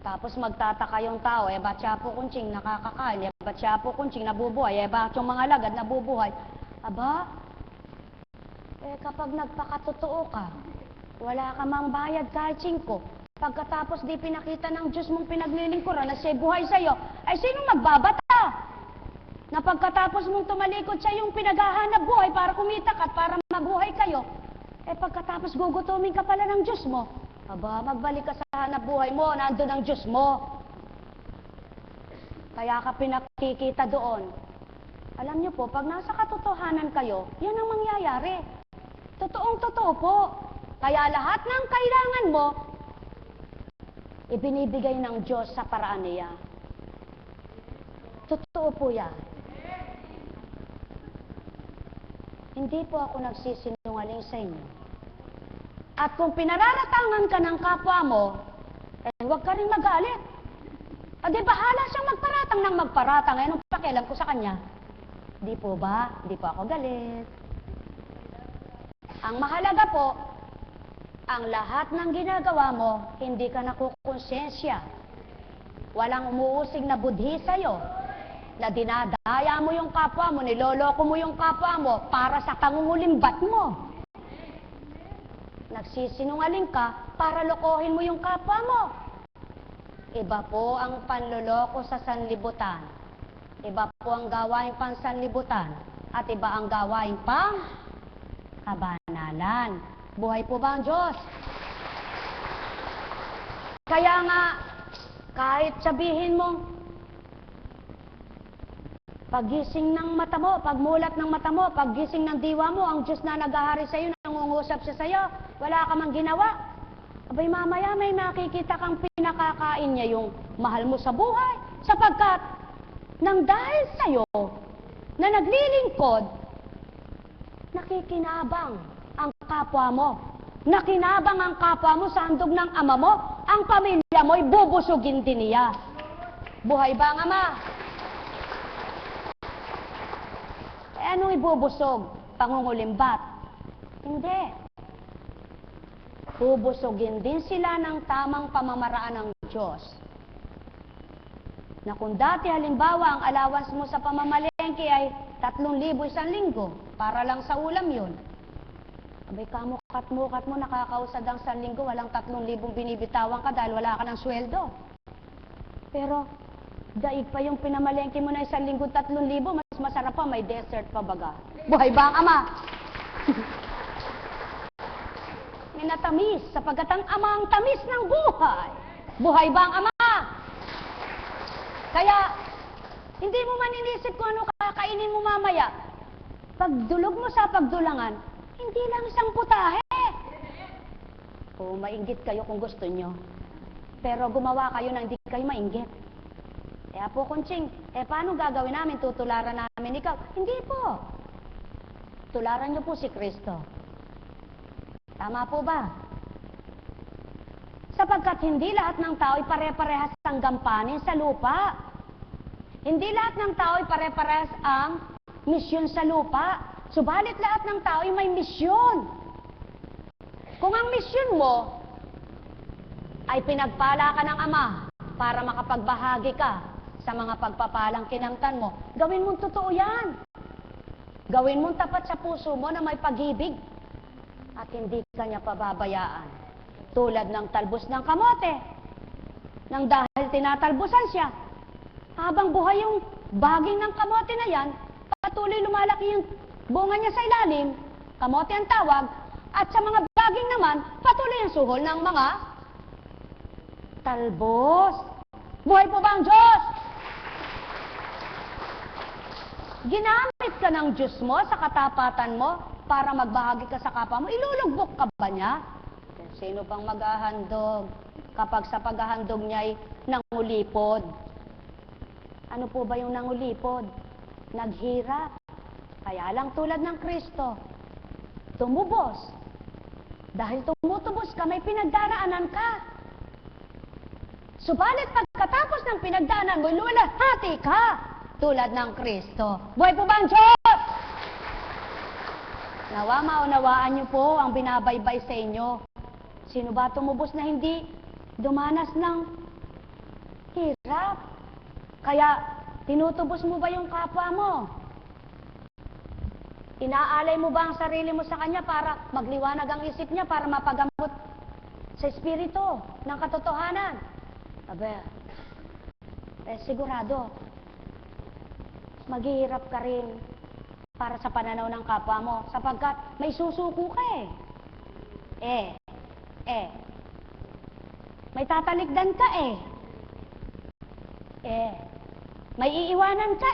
S2: Tapos magtataka yung tao, ba't siya po kunching nakakakain, ba't siya po kunching nabubuhay, ba't yung mga lagad nabubuhay. Aba, kapag nagpakatotoo ka, wala ka mang bayad kahit 5. Pagkatapos di pinakita ng Diyos mong pinaglilingkuran na siya'y buhay sa'yo, ay sino magbabata? Na pagkatapos mong tumalikod siya yung pinaghahanap buhay para kumita ka, para mabuhay kayo, pagkatapos gugutumin ka pala ng Diyos mo, aba, magbalik ka sa hanap buhay mo, nandun ang Diyos mo. Kaya ka pinakikita doon. Alam niyo po, pag nasa katotohanan kayo, yan ang mangyayari. Totoong totoo po. Kaya lahat ng kailangan mo, ibinibigay ng Diyos sa paraan niya. Totoo po yan. Hindi po ako nagsisinungaling sa inyo. At kung pinararatangan ka ng kapwa mo, huwag ka rin magalit. Di bahala siyang magparatang ng magparatang. Anong pakialam ko sa kanya? Di po ba? Di po ako galit. Ang mahalaga po, ang lahat ng ginagawa mo, hindi ka nakukonsensya. Walang umuusig na budhi sa'yo, na dinadaya mo yung kapwa mo, niloloko mo yung kapwa mo para sa pangungulimbat mo. Nagsisinungaling ka para lokohin mo yung kapwa mo. Iba po ang panloloko sa sanlibutan. Iba po ang gawain pang sanlibutan. At iba ang gawain pang kabanalan. Buhay po ba ang Diyos? Kaya nga, kahit sabihin mo, paggising ng mata mo, pagmulat ng mata mo, paggising ng diwa mo, ang Diyos na nag-ahari sa iyo, nangungusap siya sa iyo, wala ka mang ginawa. Abay mamaya may makikita kang pinakakain niya yung mahal mo sa buhay. Sapagkat, nang dahil sa iyo, na naglilingkod, nakikinabang ang kapwa mo. Nakinabang ang kapwa mo sa handog ng ama mo, ang pamilya mo'y bubusugin din niya. Buhay ba ang Ama? Anong ibubusog? Pangungulimbat? Hindi. Bubusugin din sila ng tamang pamamaraan ng Diyos. Na kung dati halimbawa ang allowance mo sa pamamalengke ay 3,000 isang linggo, para lang sa ulam yun. Abay, kamukat-mukat mo, nakakausad ang isang linggo, walang 3,000 binibitawan ka dahil wala ka ng sweldo. Pero, daig pa yung pinamalengke mo na isang linggo 3,000, mas masarap pa, may dessert pa baga. Buhay ba ang Ama? Minatamis, sapagkat ang Ama ang tamis ng buhay. Buhay ba ang Ama? Kaya, hindi mo man inisip kung ano kakainin mo mamaya. Pagdulog mo sa pagdulangan, hindi lang isang putahe. O mainggit kayo kung gusto nyo. Pero gumawa kayo na hindi kayo mainggit. Apo Kunching, paano gagawin namin? Tutularan namin ikaw? Hindi po. Tularan nyo po si Kristo. Tama po ba? Sapagkat hindi lahat ng tao ay pare-parehas ang gampanin sa lupa. Hindi lahat ng tao ay pare-parehas ang misyon sa lupa. Subalit lahat ng tao ay may misyon. Kung ang misyon mo ay pinagpala ka ng Ama para makapagbahagi ka sa mga pagpapalang kinamtan mo, gawin mong totoo yan. Gawin mong tapat sa puso mo na may pag-ibig at hindi ka niya pababayaan. Tulad ng talbos ng kamote, nang dahil tinatalbusan siya, habang buhay yung baging ng kamote na yan, patuloy lumalaki yung bunga niya sa ilalim, kamote ang tawag, at sa mga baging naman, patuloy ang suhol ng mga talbos. Buhay po ba ang Diyos? Ginamit ka ng Diyos mo sa katapatan mo para magbahagi ka sa kapwa mo. Ilulugbok ka ba niya? Sino pang maghahandog kapag sa paghahandog niya ay nangulipod? Ano po ba yung nangulipod? Naghirap. Kaya lang tulad ng Kristo, tumubos. Dahil tumutubos ka, may pinagdaraanan ka. Subalit pagkatapos ng pinagdaanan mo, luwalhati ka. Tulad ng Kristo. Buhay po ba ang Diyos? Nawa, maunawaan niyo po ang binabaybay sa inyo. Sino ba tumubos na hindi dumanas ng hirap? Kaya, tinutubos mo ba yung kapwa mo? Inaalay mo ba ang sarili mo sa Kanya para magliwanag ang isip niya, para mapagamot sa Espiritu ng katotohanan? Abe, sigurado, maghihirap ka rin para sa pananaw ng kapwa mo sapagkat may susuko ka may tatalikdan ka may iiwanan ka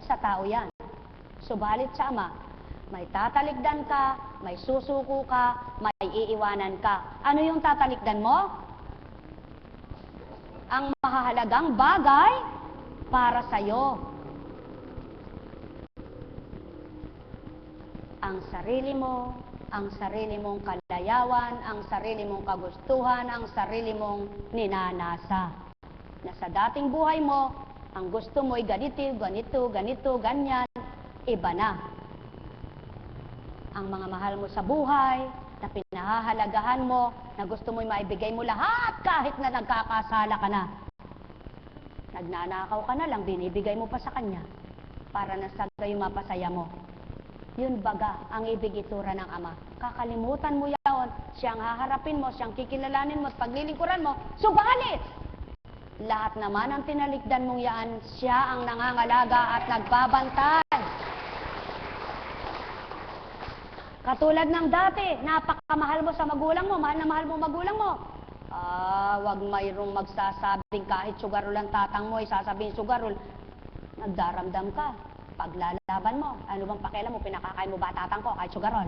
S2: sa tao yan. Subalit sa Ama, may tatalikdan ka, may susuko ka, may iiwanan ka. Ano yung tatalikdan mo? Ang mahahalagang bagay para sa'yo. Ang sarili mo, ang sarili mong kalayawan, ang sarili mong kagustuhan, ang sarili mong ninanasa. Na sa dating buhay mo, ang gusto mo ay ganito, ganito, ganito, ganyan, iba na. Ang mga mahal mo sa buhay, na pinahahalagahan mo, na gusto mo ay maibigay mo lahat kahit na nagkakasala ka na. Nagnanakaw ka na lang, binibigay mo pa sa Kanya para na sa gayon mapasaya mo. Yun baga ang ibig itura ng Ama. Kakalimutan mo yaon, siyang haharapin mo, siyang kikilalanin mo at paglilingkuran mo. Subalit, lahat naman ang tinalikdan mong yaan, siya ang nangangalaga at nagbabantay. Katulad ng dati, napakamahal mo sa magulang mo, mahal na mahal mo magulang mo. Wag mayroong magsasabing kahit sugarol ang tatang mo, sasabihin sugarol. Nagdaramdam ka. Paglalaban mo, ano bang pakialam mo, pinakakain mo ba tatang ko kahit sugarol?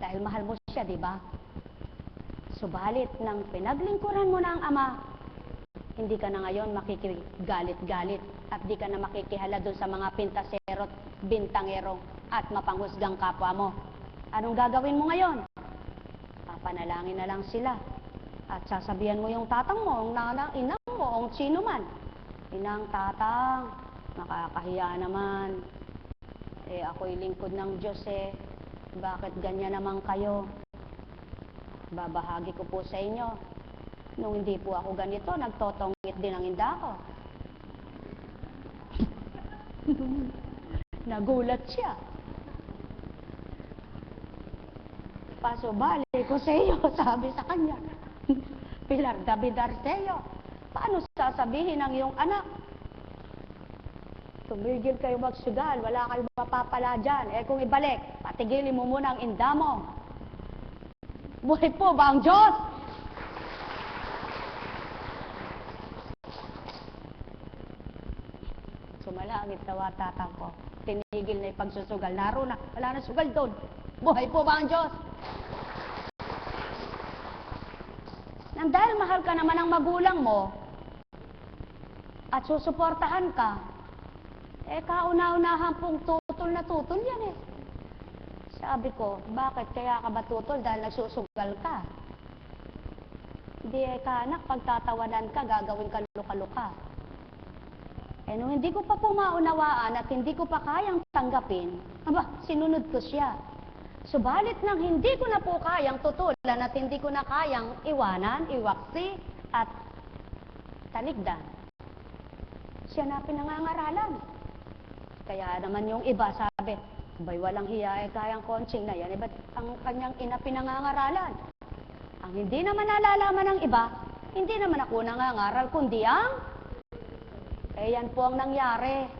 S2: Dahil mahal mo siya, di ba? Subalit, nang pinaglingkuran mo na ang Ama, hindi ka na ngayon makikigalit-galit at di ka na makikihala doon sa mga pintaserot, bintangero at mapanghusgang kapwa mo. Anong gagawin mo ngayon? Papanalangin na lang sila at sasabihan mo yung tatang mo, yung nanang, inang mo, o sino man. Inang, tatang, nakakahiya naman. Ako'y lingkod ng Diyos Bakit ganyan naman kayo? Babahagi ko po sa inyo. Nung hindi po ako ganito, nagtotongit din ang inda ko. Nagulat siya. Pasubali ko sa iyo, sabi sa kanya. Pilar David Arceo, paano sasabihin ng iyong anak? Tumigil kayo magsugal, wala kayong mapapala dyan. Kung ibalik, patigilin mo muna ang inda mo. Buhay po ba ang Diyos? Sumalangit nawa tatang ko. Tinigil na yung pagsusugal. Naroon na, wala na sugal doon. Buhay po ba ang Diyos? Nang dahil mahal ka naman ng magulang mo at susuportahan ka, kauna-unahan pong tutol na tutol yan eh. Sabi ko, bakit kaya ka ba tutol? Dahil nagsusugal ka. Hindi ka anak, pagtatawanan ka, gagawin ka luka-luka. Nung hindi ko pa po maunawaan at hindi ko pa kayang tanggapin, sinunod ko siya. Subalit nang hindi ko na po kayang tutulan at hindi ko na kayang iwanan, iwaksi at taligdan, siya na pinangangaralan. Kaya naman yung iba sabi, bay walang hiya kayang konching na yan, ba't ang kanyang ina pinangangaralan? Ang hindi naman nalalaman ng iba, hindi naman ako nangangaral, kundi ang yan po ang nangyari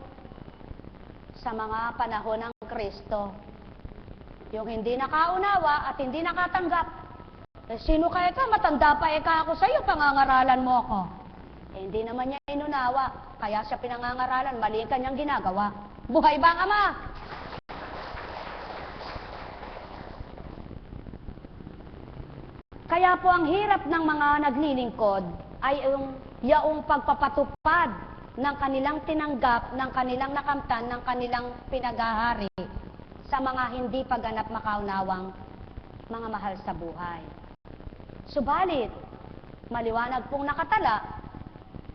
S2: sa mga panahon ng Kristo. Yung hindi nakaunawa at hindi nakatanggap. Sino kaya ka? Matanda pa ako sa iyo, pangangaralan mo ako. Hindi naman niya inunawa, kaya siya pinangangaralan, mali ang kanyang ginagawa. Buhay ba ang Ama? Kaya po ang hirap ng mga naglilingkod ay yung pagpapatupad ng kanilang tinanggap, ng kanilang nakamtan, ng kanilang pinagahari sa mga hindi paganap makaunawang mga mahal sa buhay. Subalit, maliwanag pong nakatala,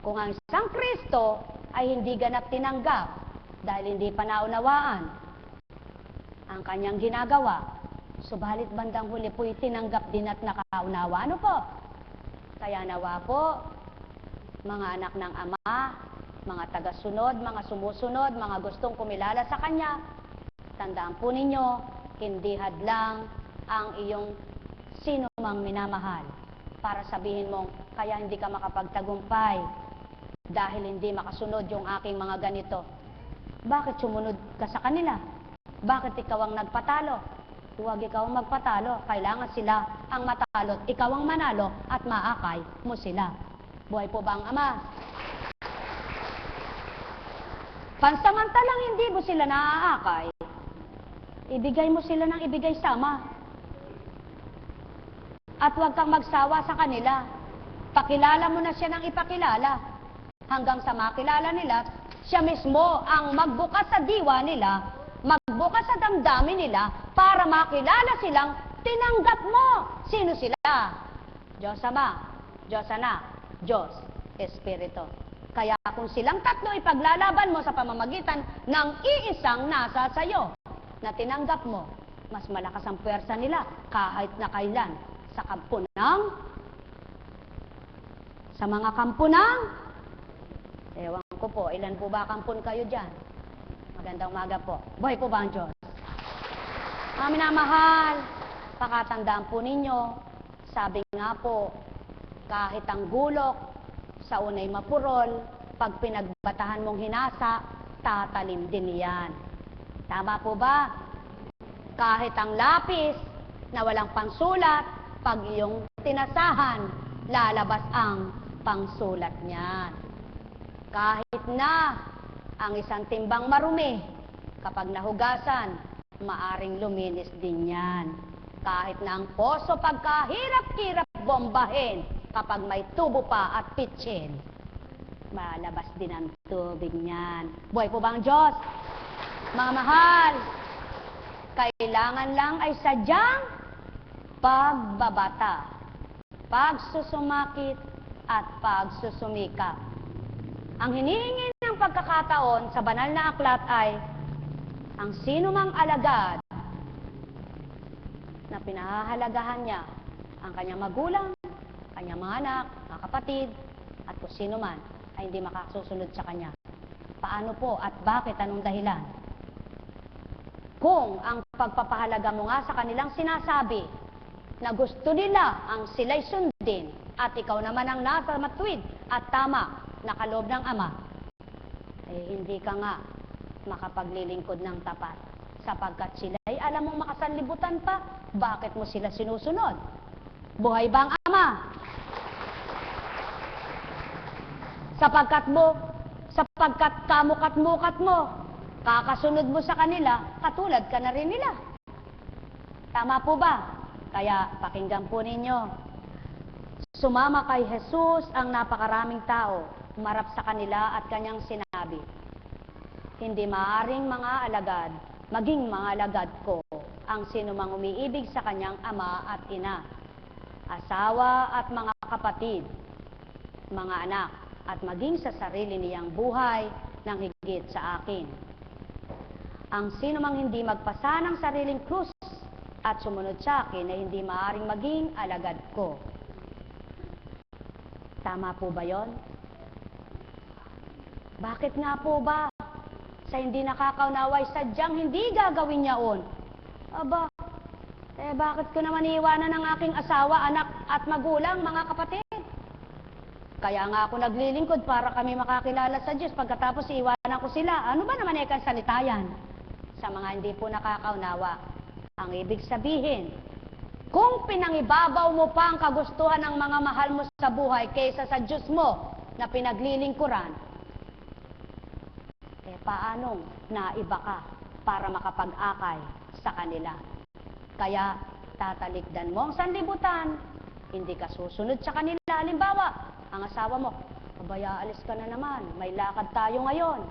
S2: kung ang isang Kristo ay hindi ganap tinanggap dahil hindi pa naunawaan ang kanyang ginagawa, subalit bandang huli po'y tinanggap din at nakaunawa. Ano po? Kaya nawa po, mga anak ng Ama, mga tagasunod, mga sumusunod, mga gustong kumilala sa Kanya, tandaan po ninyo, hindi hadlang ang iyong sino mang minamahal para sabihin mong, kaya hindi ka makapagtagumpay dahil hindi makasunod yung aking mga ganito. Bakit sumunod ka sa kanila? Bakit ikaw ang nagpatalo? Huwag ikaw ang magpatalo. Kailangan sila ang matalo. Ikaw ang manalo at maakay mo sila. Buhay po ba ang Ama? Pansamantalang hindi mo sila naaakay, ibigay mo sila ng ibigay sama. At huwag kang magsawa sa kanila. Pakilala mo na siya ng ipakilala. Hanggang sa makilala nila, siya mismo ang magbukas sa diwa nila, magbukas sa damdamin nila, para makilala silang tinanggap mo. Sino sila? Diyos Ama, Diyos Anak, Diyos Espiritu. Kaya kung silang tatlo ipaglalaban mo sa pamamagitan ng iisang nasa sayo, na tinanggap mo, mas malakas ang puwersa nila kahit na kailan sa kampo ng, sa mga kampo ng, ewan ko po, ilan po ba kampon kayo dyan? Magandang umaga po. Buhay po ba ang Diyos? Mga minamahal, pakatandaan po ninyo, sabi nga po, kahit ang gulok sa unay mapurol, pag pinagbatahan mong hinasa, tatalim din yan. Tama po ba? Kahit ang lapis na walang pangsulat, pag iyong tinasahan, lalabas ang pangsulat niyan. Kahit na ang isang timbang marumi, kapag nahugasan, maaring luminis din yan. Kahit na ang poso pagkahirap-hirap bombahin, kapag may tubo pa at pitsin, malabas din ang tubig niyan. Buhay po ba ang Diyos? Mga mahal, kailangan lang ay sadyang pagbabata, pagsusumakit at pagsusumikap. Ang hinihingi ng pagkakataon sa banal na aklat ay ang sino mang alagad na pinahahalagahan niya ang kanyang magulang, kanyang mga anak, mga kapatid, at kung sino man ay hindi makasusunod sa kanya. Paano po at bakit? Anong dahilan? Kung ang pagpapahalaga mo nga sa kanilang sinasabi na gusto nila ang sila'y sundin at ikaw naman ang nasa matuwid at tama na kaloob ng Ama, hindi ka nga makapaglilingkod ng tapat sapagkat sila'y alam mong makasanlibutan pa, bakit mo sila sinusunod? Buhay ba ang Ama? Sapagkat kamukat-mukat mo, kakasunod mo sa kanila, katulad ka na rin nila. Tama po ba? Kaya pakinggan po ninyo. Sumama kay Jesus ang napakaraming tao, umarap sa kanila at kanyang sinabi, hindi maaring mga alagad, maging mga alagad ko, ang sinumang umiibig sa kanyang ama at ina, asawa at mga kapatid, mga anak, at maging sa sarili niyang buhay ng higit sa akin. Ang sinumang hindi magpasa ng sariling krus at sumunod sa akin ay hindi maaring maging alagad ko. Tama po ba yon? Bakit nga po ba sa hindi nakakaunaway sadyang hindi gagawin niya on? Aba, bakit ko naman iiwanan ng aking asawa, anak at magulang, mga kapatid? Kaya nga ako naglilingkod para kami makakilala sa Diyos. Pagkatapos iiwanan ko sila. Ano ba naman ikang salita yan? Sa mga hindi po nakakaunawa, ang ibig sabihin, kung pinangibabaw mo pa ang kagustuhan ng mga mahal mo sa buhay kaysa sa Diyos mo na pinaglilingkuran, paanong naiba ka para makapag-akay sa kanila? Kaya tatalikdan mo ang sanlibutan, hindi ka susunod sa kanila. Halimbawa, ang asawa mo, abaya, alis ka na naman, may lakad tayo ngayon.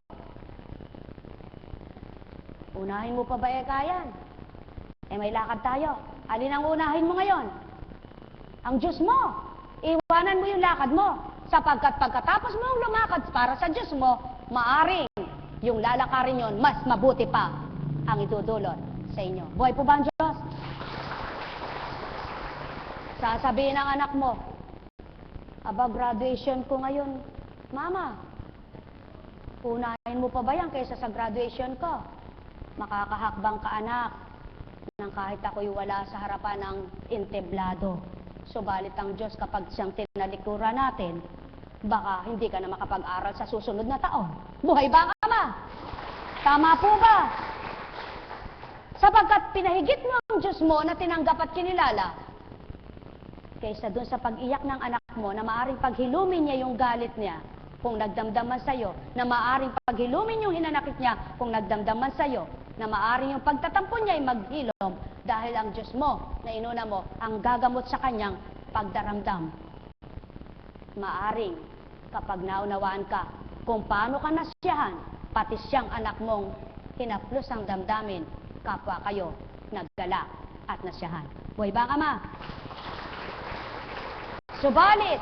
S2: Unahin mo pa ba kayan? May lakad tayo. Alin ang unahin mo ngayon? Ang Diyos mo. Iwanan mo yung lakad mo. Sapagkat pagkatapos mong lumakad para sa Diyos mo, maaring yung lalakarin yon, mas mabuti pa ang idudulot sa inyo. Buhay po ba ang Diyos? Sasabihin ng anak mo, aba, graduation ko ngayon. Mama, unahin mo pa ba yan kaysa sa graduation ko? Makakahakbang ka, anak, nang kahit ako'y wala sa harapan ng inteblado. Subalit ang Diyos, kapag siyang tinalikuran natin, baka hindi ka na makapag-aral sa susunod na taon. Buhay ba ang ama? Tama po ba? Sapagkat pinahigit mo ang Diyos mo na tinanggap at kinilala, kaysa dun sa pag-iyak ng anak mo na maaring paghilumin niya yung galit niya kung nagdamdaman sa'yo, na maaring paghilumin yung hinanakit niya kung nagdamdaman sa'yo, na maaring yung pagtatampo niya ay maghilom dahil ang Diyos mo na inuna mo ang gagamot sa kanyang pagdaramdam. Maaring kapag naunawaan ka kung paano ka nasiyahan, pati siyang anak mong hinaplos ang damdamin, kapwa kayo naggalak at nasiyahan. Buhay ba ang ama? Subalit,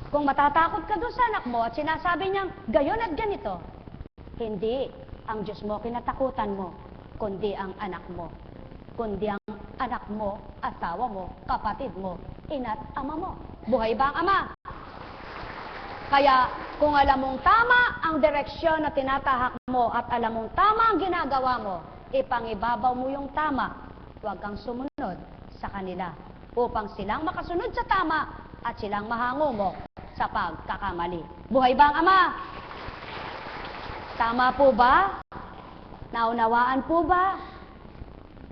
S2: kung matatakot ka doon sa anak mo at sinasabi niyang gayon at ganito, hindi ang Diyos mo kinatakutan mo, kundi ang anak mo. Kundi ang anak mo, asawa mo, kapatid mo, ina't ama mo. Buhay ba ang ama? Kaya kung alam mong tama ang direksyon na tinatahak mo at alam mong tama ang ginagawa mo, ipangibabaw mo yung tama. Huwag kang sumunod sa kanila upang silang makasunod sa tama at silang mahango mo sa pagkakamali. Buhay ba ang ama? Tama po ba? Naunawaan po ba?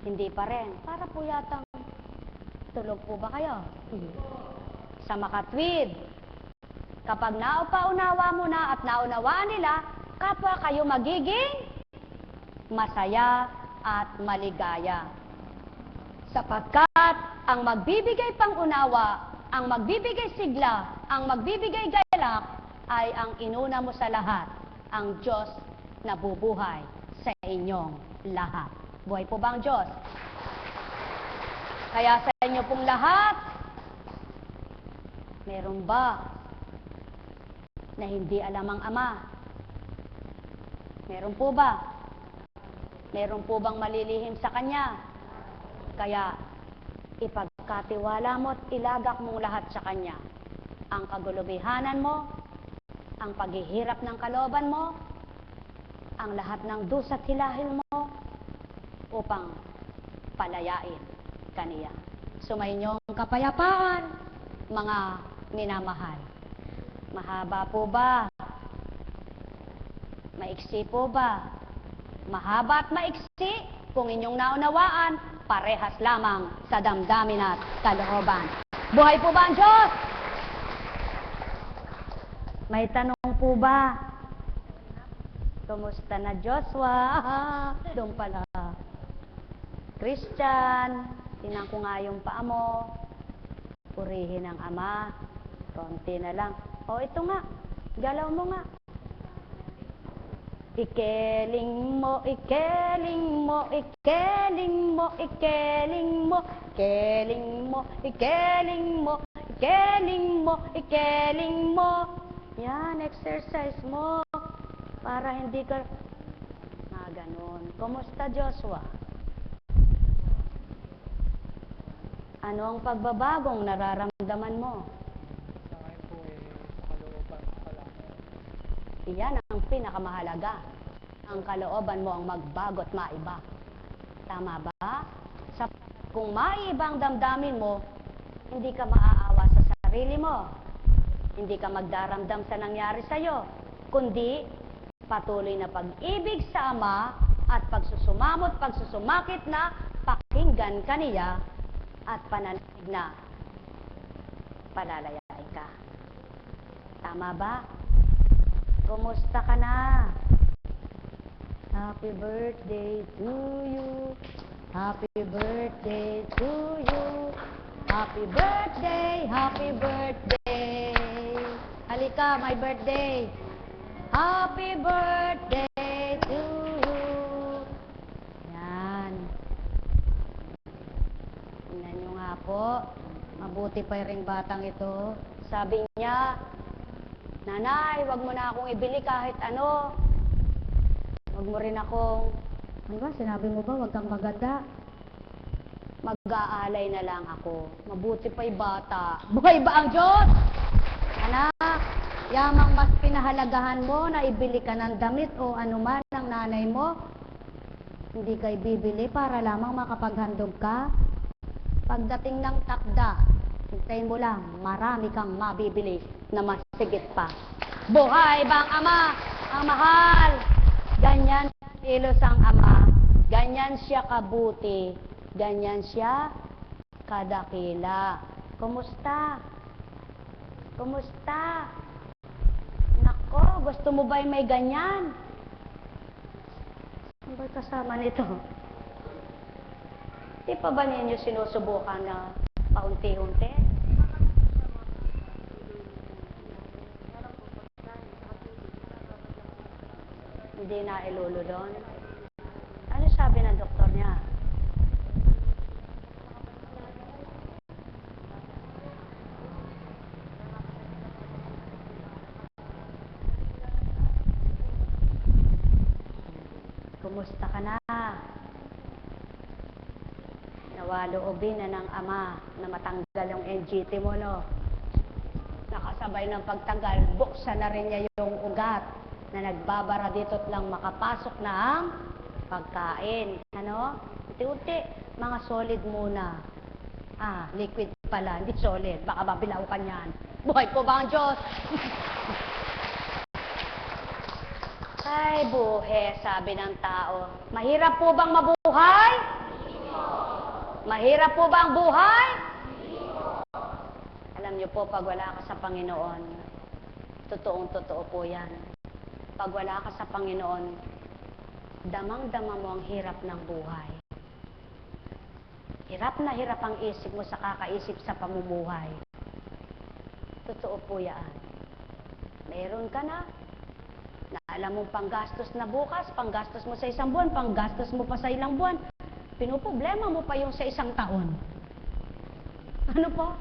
S2: Hindi pa rin. Para po yatang tulog po ba kayo? Sa makatwid, kapag naupa-unawa mo na at naunawaan nila, kapwa kayo magiging masaya at maligaya. Sapagkat ang magbibigay pangunawa, ang magbibigay sigla, ang magbibigay galak, ay ang inuna mo sa lahat, ang Diyos na bubuhay sa inyong lahat. Buhay po ba ang Diyos? Kaya sa inyo pong lahat, meron ba na hindi alam ang Ama? Meron po ba? Meron po bang malilihim sa Kanya? Kaya ipagkatiwala mo at ilagak mong lahat sa Kanya. Ang kagulubihanan mo, ang paghihirap ng kalooban mo, ang lahat ng dusa't hilahil mo, upang palayain kaniya. Sumayinyong kapayapaan, mga minamahal. Mahaba po ba? Maiksi po ba? Mahaba at maiksi, kung inyong naunawaan, parehas lamang sa damdamin at kalooban. Buhay po ba ang Diyos? May tanong po ba? Kumusta na Joshua? Doon pala. Christian, tinan ko nga yung paa mo. Purihin ang Ama. Konti na lang. O, ito nga. Galaw mo nga. Ikeling mo, ikeling mo, ikeling mo, ikeling mo, ikeling mo, ikeling mo, ikeling mo, ikeling mo. Yan, exercise mo. Para hindi ka... ganun. Kumusta, Joshua? Ano ang pagbabagong nararamdaman mo?
S1: Sa akin po sa kalooban pa lang.
S2: Iyan ang pinakamahalaga. Ang kalooban mo ang magbago at maiba. Tama ba? Kung maiba ang damdamin mo, hindi ka maaawa sa sarili mo. Hindi ka magdaramdam sa nangyari sa'yo. Kundi, patuloy na pag-ibig sa Ama at pagsusumamot, pagsusumakit na pakinggan ka niya at pananalig na palalayain ka. Tama ba? Kumusta ka na? Happy birthday to you. Happy birthday to you. Happy birthday, happy birthday. Halika, my birthday. Happy birthday to you. Yan. Tingnan nyo nga po. Mabuti pa ring batang ito. Sabi niya, Nanay, wag mo na akong ibili kahit ano. Wag mo rin akong... Ano ba? Sinabi mo ba, wag kang maganda? Mag-aalay na lang ako. Mabuti pa'y bata. Buhay ba ang Diyos? Anak, yamang mas pinahalagahan mo na ibili ka ng damit o anuman ng nanay mo. Hindi ka ibibili para lamang makapaghandog ka. Pagdating ng takda, hintayin mo lang, marami kang mabibili na mas sigit pa. Buhay bang Ama? Ang mahal! Ganyan kilos ang Ama. Ganyan siya kabuti. Ganyan siya kadakila. Kumusta? Kumusta? Nako, gusto mo ba'y may ganyan? Ano ba'y kasama nito? Di pa ba ninyo sinusubukan na paunti-unti? Hindi na ilululon? Ano sabi ng doktor niya? Kumusta ka na? Nawaloobin na ng Ama na matanggal yung NGT mo, no? Nakasabay ng pagtanggal, buksan na rin niya yung ugat na nagbabara dito't lang makapasok na ang pagkain. Ano? Unti-unti, mga solid muna. Liquid pala, hindi solid. Baka mabilaw ka niyan. Buhay po ba ang Diyos? Ay, buhe, sabi ng tao. Mahirap po bang mabuhay? Mahirap po ba ang buhay? Alam niyo po, pag wala ka sa Panginoon, totoong-totoo po yan. Pag wala ka sa Panginoon, damang-dama mo ang hirap ng buhay. Hirap na hirap ang isip mo sa kakaisip sa pamumuhay. Totoo po yan. Meron ka na alam mong panggastos na bukas, panggastos mo sa isang buwan, panggastos mo pa sa ilang buwan. Pinoproblema mo pa yung sa isang taon. Ano po?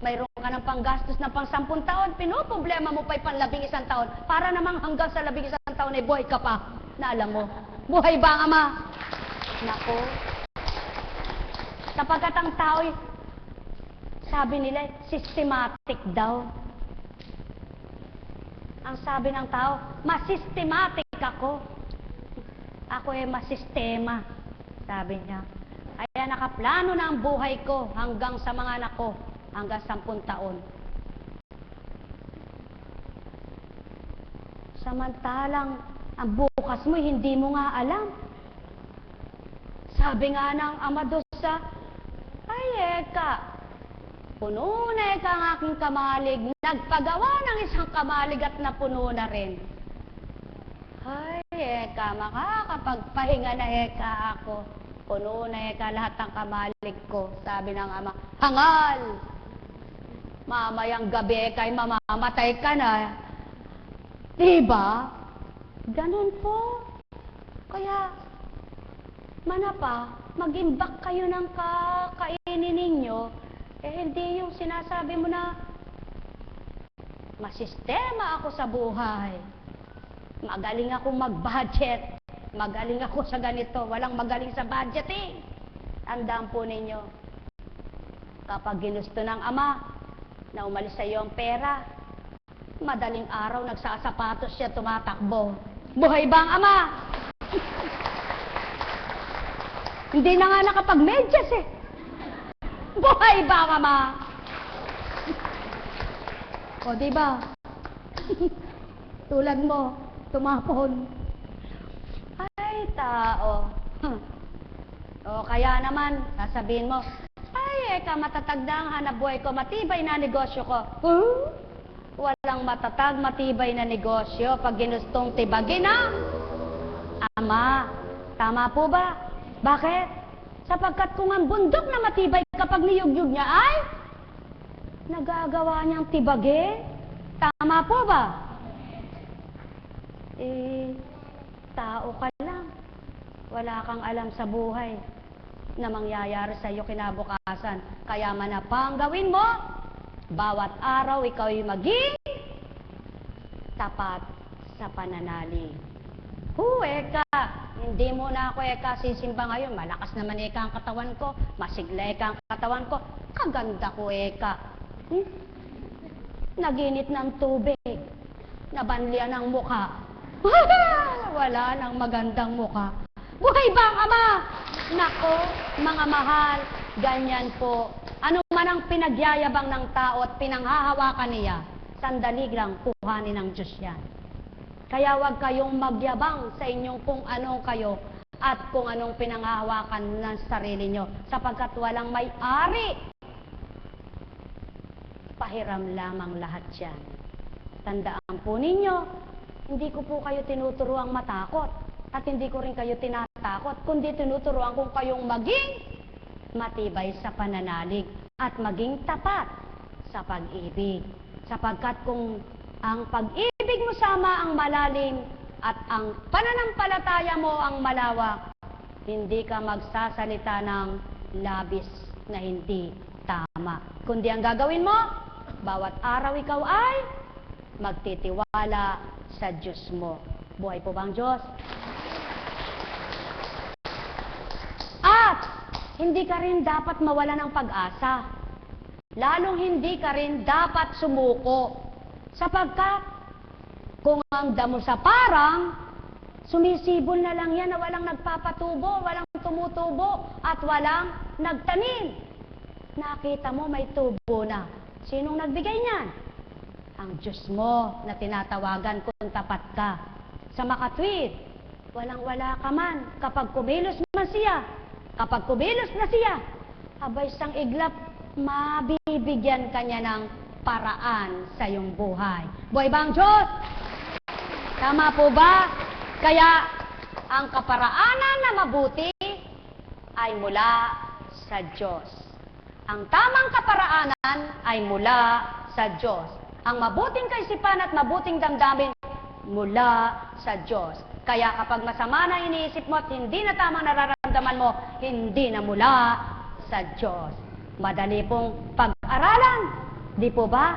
S2: Mayroon ka ng panggastos na pang 10 taon, pinoproblema mo pa yung pang 11 taon. Para namang hanggang sa 11 taon ay buhay ka pa. Na alam mo, buhay ba ang Ama? Nako. Sapagkat ang tao'y, sabi nila, systematic daw. Ang sabi ng tao, masystematic ako. Ako ay masistema, sabi niya. Kaya nakaplano na ang buhay ko hanggang sa mga anak ko, hanggang 10 taon. Samantalang, ang bukas mo, hindi mo nga alam. Sabi nga ng Ama doon sa, ay eka, puno na eka ang aking kamalig. Nagpagawa ng isang kamalig at napuno na rin. Ay, eka, makakapagpahinga na eka ako. Puno na eka lahat ng kamalig ko. Sabi ng Ama, hangal! Mamayang gabi kay mamamatay ka na. Diba? Ganun po. Kaya, manapa, mag-imbak kayo ng kakainin ninyo, hindi yung sinasabi mo na, masistema ako sa buhay. Magaling akong mag-budget. Magaling ako sa ganito. Walang magaling sa budgeting. Tandaan po ninyo, kapag ginusto ng ama na umalis sa iyo ang pera, madaling araw nagsasapatos siya tumatakbo. Buhay ba ang ama? Hindi na nga nakapag-medyas eh. Buhay ba ang ama? O diba? Tulad mo, tumapon. Ay, tao. O kaya naman, sasabihin mo, ay, eka, matatag na ang hanap buhay ko, matibay na negosyo ko. Huh? Walang matatag, matibay na negosyo pag ginustong tibagin, ha? Ama, tama po ba? Bakit? Sapagkat kung ang bundok na matibay kapag niyugyug niya ay nagagawa niyang tibagin. Tama po ba? Tao ka lang. Wala kang alam sa buhay na mangyayari sa iyo kinabukasan. Kaya manapang gawin mo, bawat araw ikaw ay maging tapat sa pananalig. Eka, hindi mo na ako eka sisimba ngayon. Malakas naman eka ang katawan ko, masigla eka ang katawan ko, kaganda ko eka. Naginit ng tubig, nabanlian ng mukha. Wala nang magandang mukha. Buhay ba ang ama? Nako, mga mahal, ganyan po. Ano man ang pinagyayabang ng tao at pinanghahawakan niya, sandali lang kuhanin ng Diyos yan. Kaya huwag kayong magyabang sa inyong kung ano kayo at kung anong pinanghahawakan ng sarili nyo, sapagkat walang may-ari. Pahiram lamang lahat yan. Tandaan po ninyo, hindi ko po kayo tinuturuang matakot at hindi ko rin kayo tinatakot, kundi tinuturuan kung kayong maging matibay sa pananalig at maging tapat sa pag-ibig. Sapagkat kung ang pag-ibig mo sama ang malalim at ang pananampalataya mo ang malawak, hindi ka magsasalita ng labis na hindi tama. Kundi ang gagawin mo, bawat araw ikaw ay magtitiwala sa Diyos mo. Buhay po ba ang Diyos? At hindi ka rin dapat mawala ng pag-asa. Lalong hindi ka rin dapat sumuko. Sapagkat kung ang damo sa parang, sumisibol na lang yan na walang nagpapatubo, walang tumutubo, at walang nagtanim. Nakita mo may tubo na. Sinong nagbigay niyan? Ang Diyos mo na tinatawagan kung tapat ka. Sa makatwid, walang-wala ka man. Kapag kumilos man siya, kapag kumilos na siya, abay sang iglap, mabibigyan ka niya ng paraan sa iyong buhay. Buhay ba ang Diyos? Tama po ba? Kaya, ang kaparaanan na mabuti ay mula sa Diyos. Ang tamang kaparaanan ay mula sa Diyos. Ang mabuting kaisipan at mabuting damdamin mula sa Diyos. Kaya kapag masama na iniisip mo at hindi na tamang nararamdaman mo, hindi na mula sa Diyos. Madali pong pag-aralan, di po ba?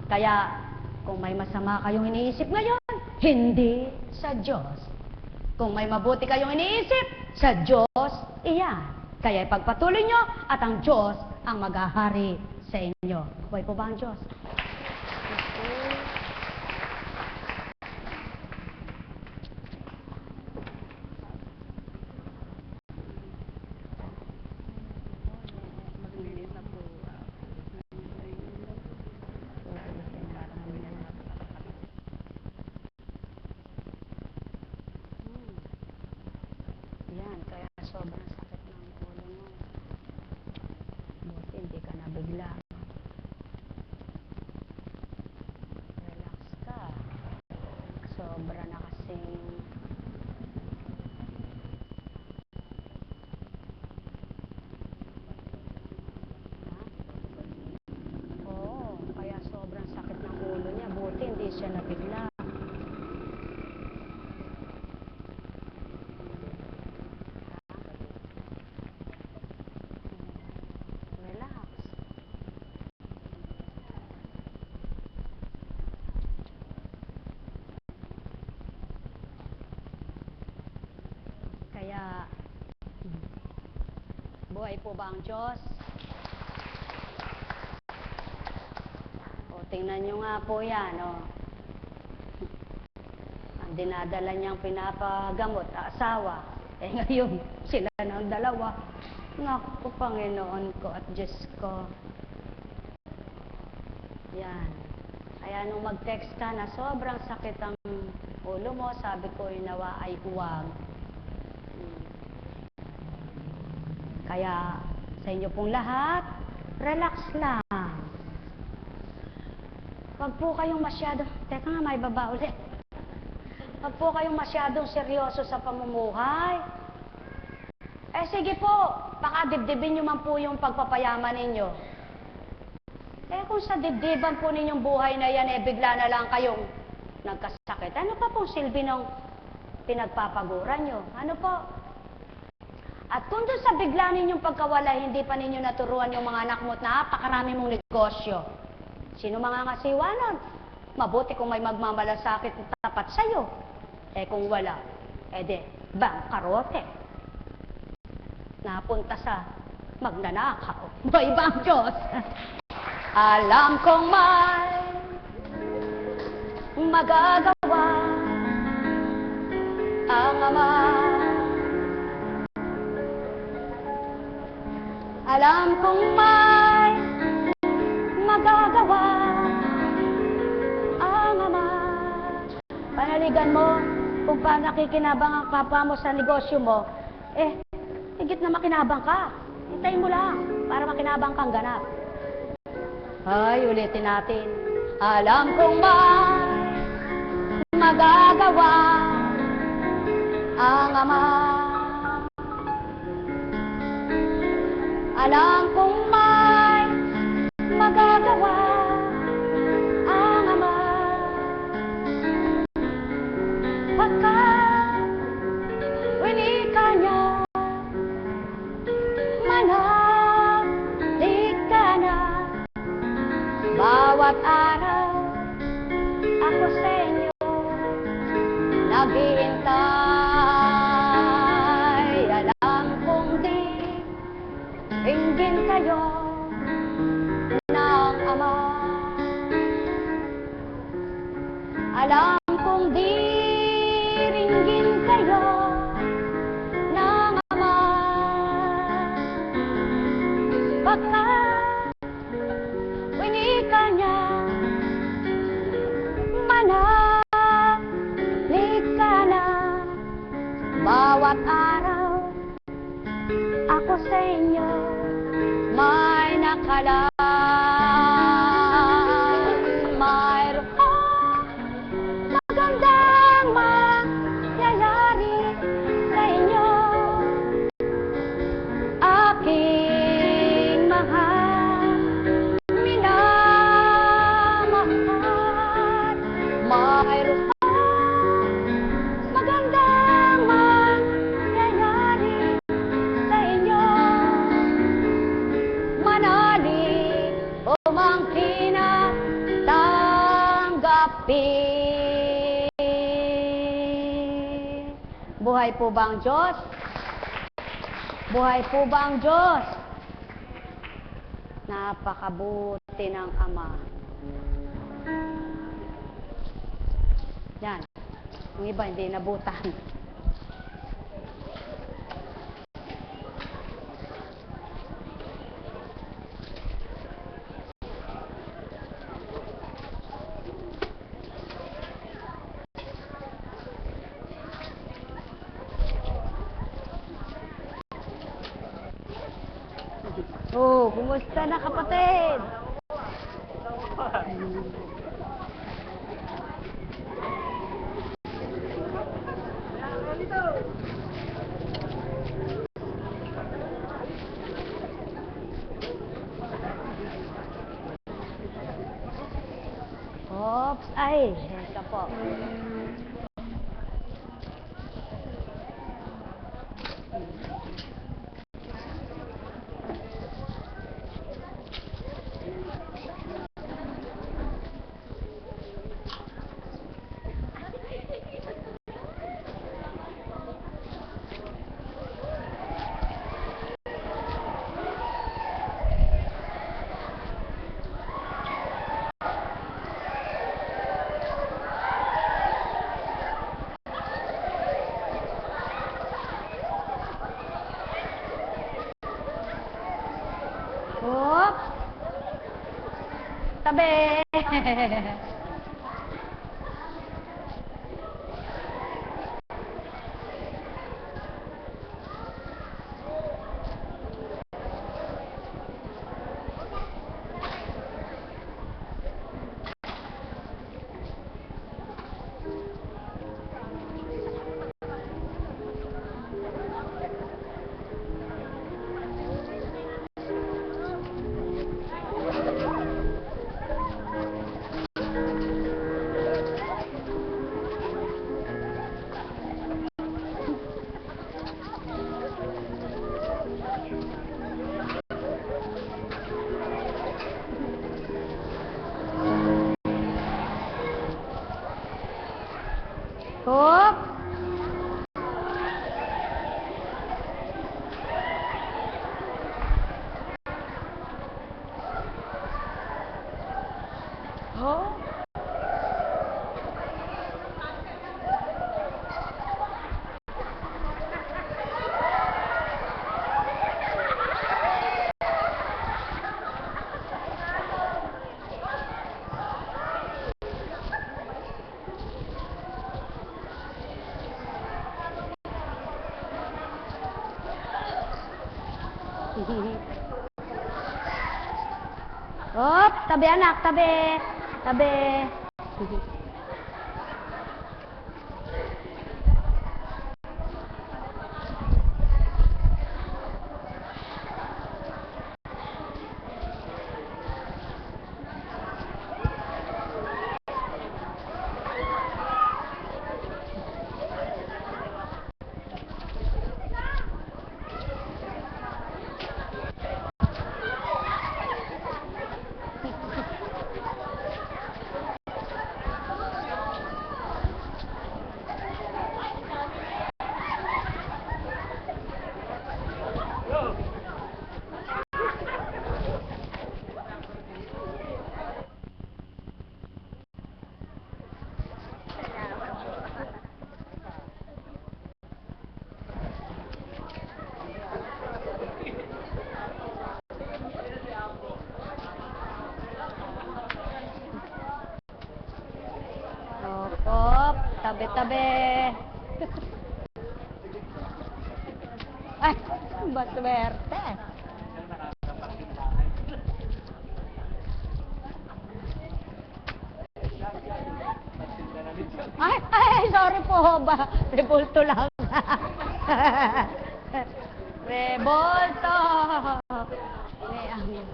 S2: Kaya kung may masama kayong iniisip ngayon, hindi sa Diyos. Kung may mabuti kayong iniisip, sa Diyos, iyan. Kaya ipagpatuloy nyo at ang Diyos ang maghahari sa inyo. Buhay po ba ang Diyos? Yan, kaya sobrang sakit ng ulo mo. Buti hindi ka nabigla. Relax ka. Sobra na kasing oo. Buhay po ba ang Diyos? O, tingnan nyo nga po yan, o. Ang dinadala niyang pinapagamot, asawa. Eh ngayon, sila ng dalawa. Naku, Panginoon ko at Diyos ko. Yan. Kaya nung mag-text ka na sobrang sakit ang ulo mo, sabi ko, nawa ay huwag. Kaya sa inyo pong lahat, relax lang. Huwag po kayong masyadong, teka nga, may baba ulit. Huwag po kayong masyadong seryoso sa pamumuhay. Eh sige po, pakadibdibin nyo man po yung pagpapayaman ninyo. Eh kung sa dibdiban po ninyong buhay na yan, eh bigla na lang kayong nagkasakit. Ano pa pong silbi ng pinagpapaguran nyo? Ano po? At kung doon sa bigla ninyong pagkawala, hindi pa ninyo naturuan yung mga anak mo at napakarami mong negosyo. Sino mga ngasiwa nun? Mabuti kung may magmamalasakit at tapat sa'yo. Eh kung wala, edi bangkarote. Napunta sa magnanakaw. May ibang Diyos. Alam kong may magagawa ang Ama. Alam kong may magagawa ang Ama. Panaligan mo kung paano nakikinabang ang papa mo sa negosyo mo, eh, higit na makinabang ka. Hintayin mo lang para makinabang kang ganap. Ay, ulitin natin. Alam kong may magagawa ang Ama. Alam kong may magagawa ang Ama. Pagkat winika niya, manalig ka na. Bawat araw ako sa inyo naghihintay. Alam kong di inggin kayo ng Ama. Alam kong di ringgin kayo ng Ama. Pagkat winika niya, manalig ka na. Bawat araw ako sa inyo may nakalaan. Mayroong magandang mangyayari sa inyo, aking mahal, minamahal. Mayroong magandang mangyayari sa inyo, manalig o mangkina tanggapin. Buhay po ba ang Diyos? Buhay po ba ang Diyos? Napakabuti ng Ama. Yan. Yung iba hindi nabutan. Oh, kumusta na kapatid? Oops, ay, ito po. Hop! Oh! Hop! Tabi anak, tabi! Tabi! Hop! Tabi-tabi! Ay! Baswerte! Ay! Sorry po ba? Rebulto lang. Rebulto! Amin.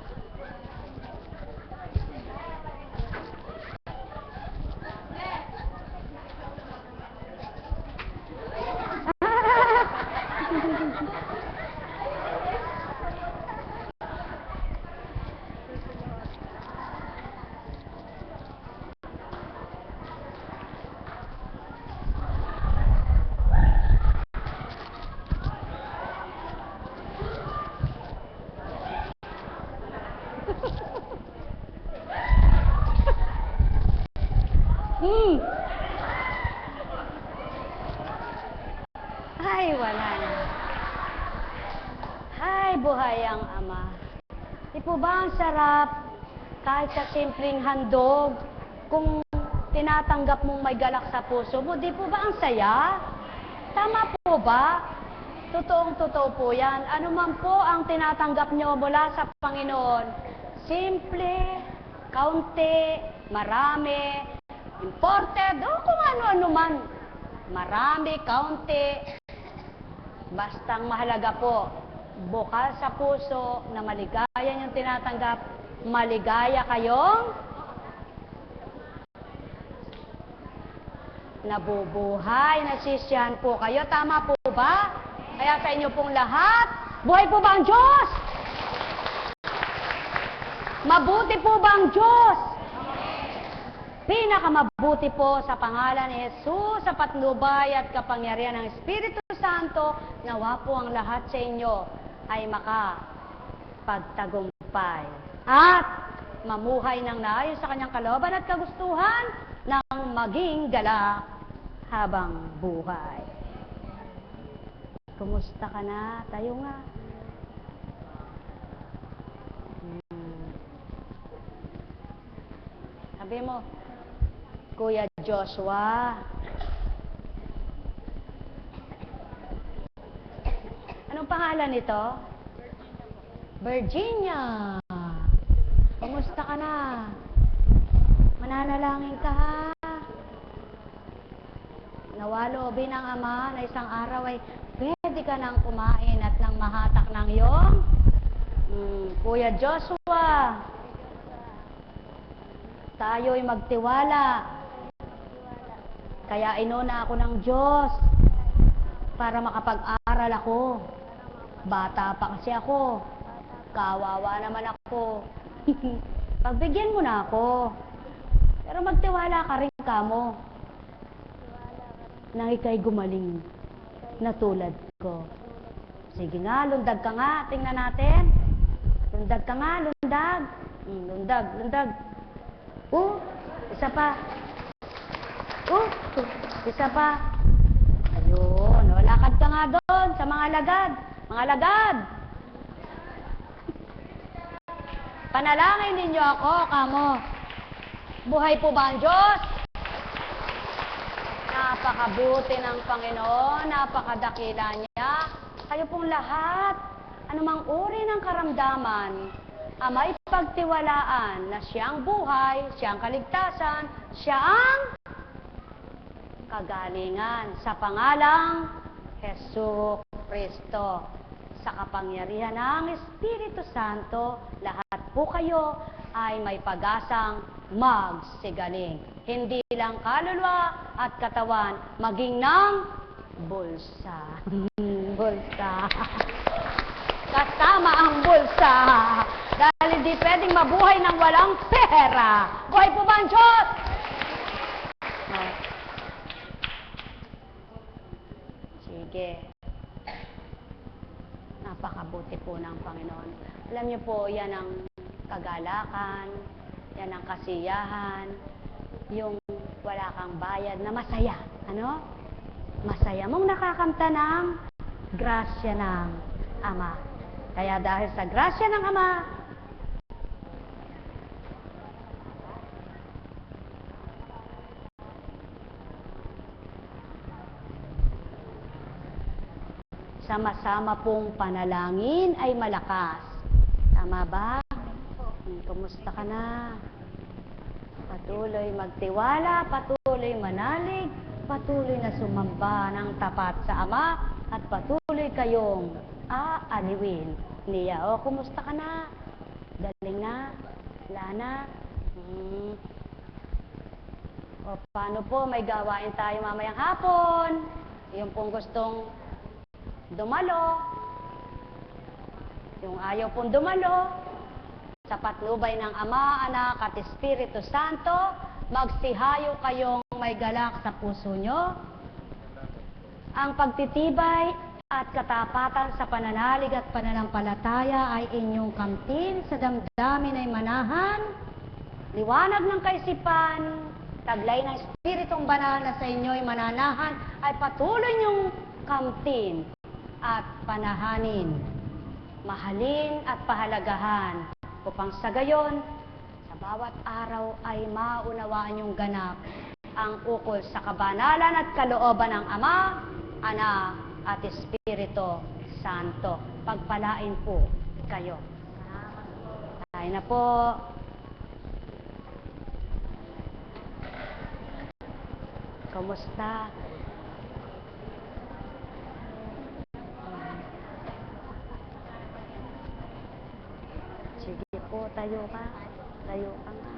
S2: Ay, wala na. Ay, buhay ang Ama. Di po ba ang sarap kahit sa simpleng handog, kung tinatanggap mong may galak sa puso mo, di po ba ang saya? Tama po ba? Totoong-totoo po yan. Ano man po ang tinatanggap nyo mula sa Panginoon, simple, kaunti, marami, imported, o kung ano-ano man. Marami, kaunti, bastang mahalaga po, bukal sa puso na maligaya yung tinatanggap, maligaya kayong nabubuhay, nasisiyahan po kayo. Tama po ba? Kaya sa inyo pong lahat, buhay po ba ang Diyos? Mabuti po ba ang Diyos? Pinakamabuti po sa pangalan ni Jesus, sa patnubay at kapangyarihan ng Espiritu Santo, nawa po ang lahat sa inyo ay makapagtagumpay at mamuhay ng naayon sa kanyang kalooban at kagustuhan ng maging galak habang buhay. Kumusta ka na? Tayo nga. Sabi mo, Kuya Joshua. Anong pangalan nito? Virginia. Kumusta ka na? Mananalangin ka ha? Nawaloobin ng Ama na isang araw ay pwede ka nang kumain at nang mahatak ng iyong Kuya Joshua. Tayo'y magtiwala. Kaya inuna ako ng Diyos para makapag-aral ako. Bata pa kasi ako. Kawawa naman ako. Pagbigyan mo na ako. Pero magtiwala ka rin kamo. Nang ika'y gumaling na tulad ko. Sige nga, lundag ka nga. Tingnan natin. Lundag ka nga, lundag. Lundag, lundag. Isa pa. Isa pa. Ayun, lakad ka nga doon sa mga lagad. Mga lagad. Panalangin ninyo ako, kamo. Buhay po ba ang Diyos? Napakabuti ng Panginoon, napakadakila niya. Kayo pong lahat, anumang uri ng karamdaman, may pagtiwalaan na siyang buhay, siyang kaligtasan, siya ang kagalingan sa pangalang Hesus Kristo. Sa kapangyarihan ng Espiritu Santo, lahat po kayo ay may pag-asang magsigaling. Hindi lang kaluluwa at katawan, maging ng bulsa. Bulsa. Kasama ang bulsa. Dahil hindi pwedeng mabuhay ng walang pera. Buhay po ba ang Diyos? Sige. Napakabuti po ng Panginoon. Alam niyo po, yan ang kagalakan, yan ang kasiyahan, yung wala kang bayad na masaya. Ano? Masaya mong nakakamta ng grasya ng Ama. Kaya dahil sa grasya ng Ama, sama-sama pong panalangin ay malakas. Tama ba? Kumusta ka na? Patuloy magtiwala, patuloy manalig, patuloy na sumamba ng tapat sa Ama, at patuloy kayong aaliwin niya. O, kumusta ka na? Galing na? Wala na? O, paano po? May gawain tayo mamayang hapon. Yung pong gustong dumalo, yung ayaw pong dumalo, sa patnubay ng Ama, Anak at Espiritu Santo, magsihayo kayong may galak sa puso nyo. Ang pagtitibay at katapatan sa pananalig at pananampalataya ay inyong kamtin, sa damdamin ay manahan, liwanag ng kaisipan, taglay ng Espiritong Banal na sa inyo ay mananahan, ay patuloy nyong kamtin at panahanin, mahalin at pahalagahan, upang sa gayon, sa bawat araw ay maunawaan yung ganap ang ukol sa kabanalan at kalooban ng Ama, Anak at Espiritu Santo. Pagpalain po kayo. Tayo na po. Kumusta? Sige po, tayo ka. Tayo ka nga.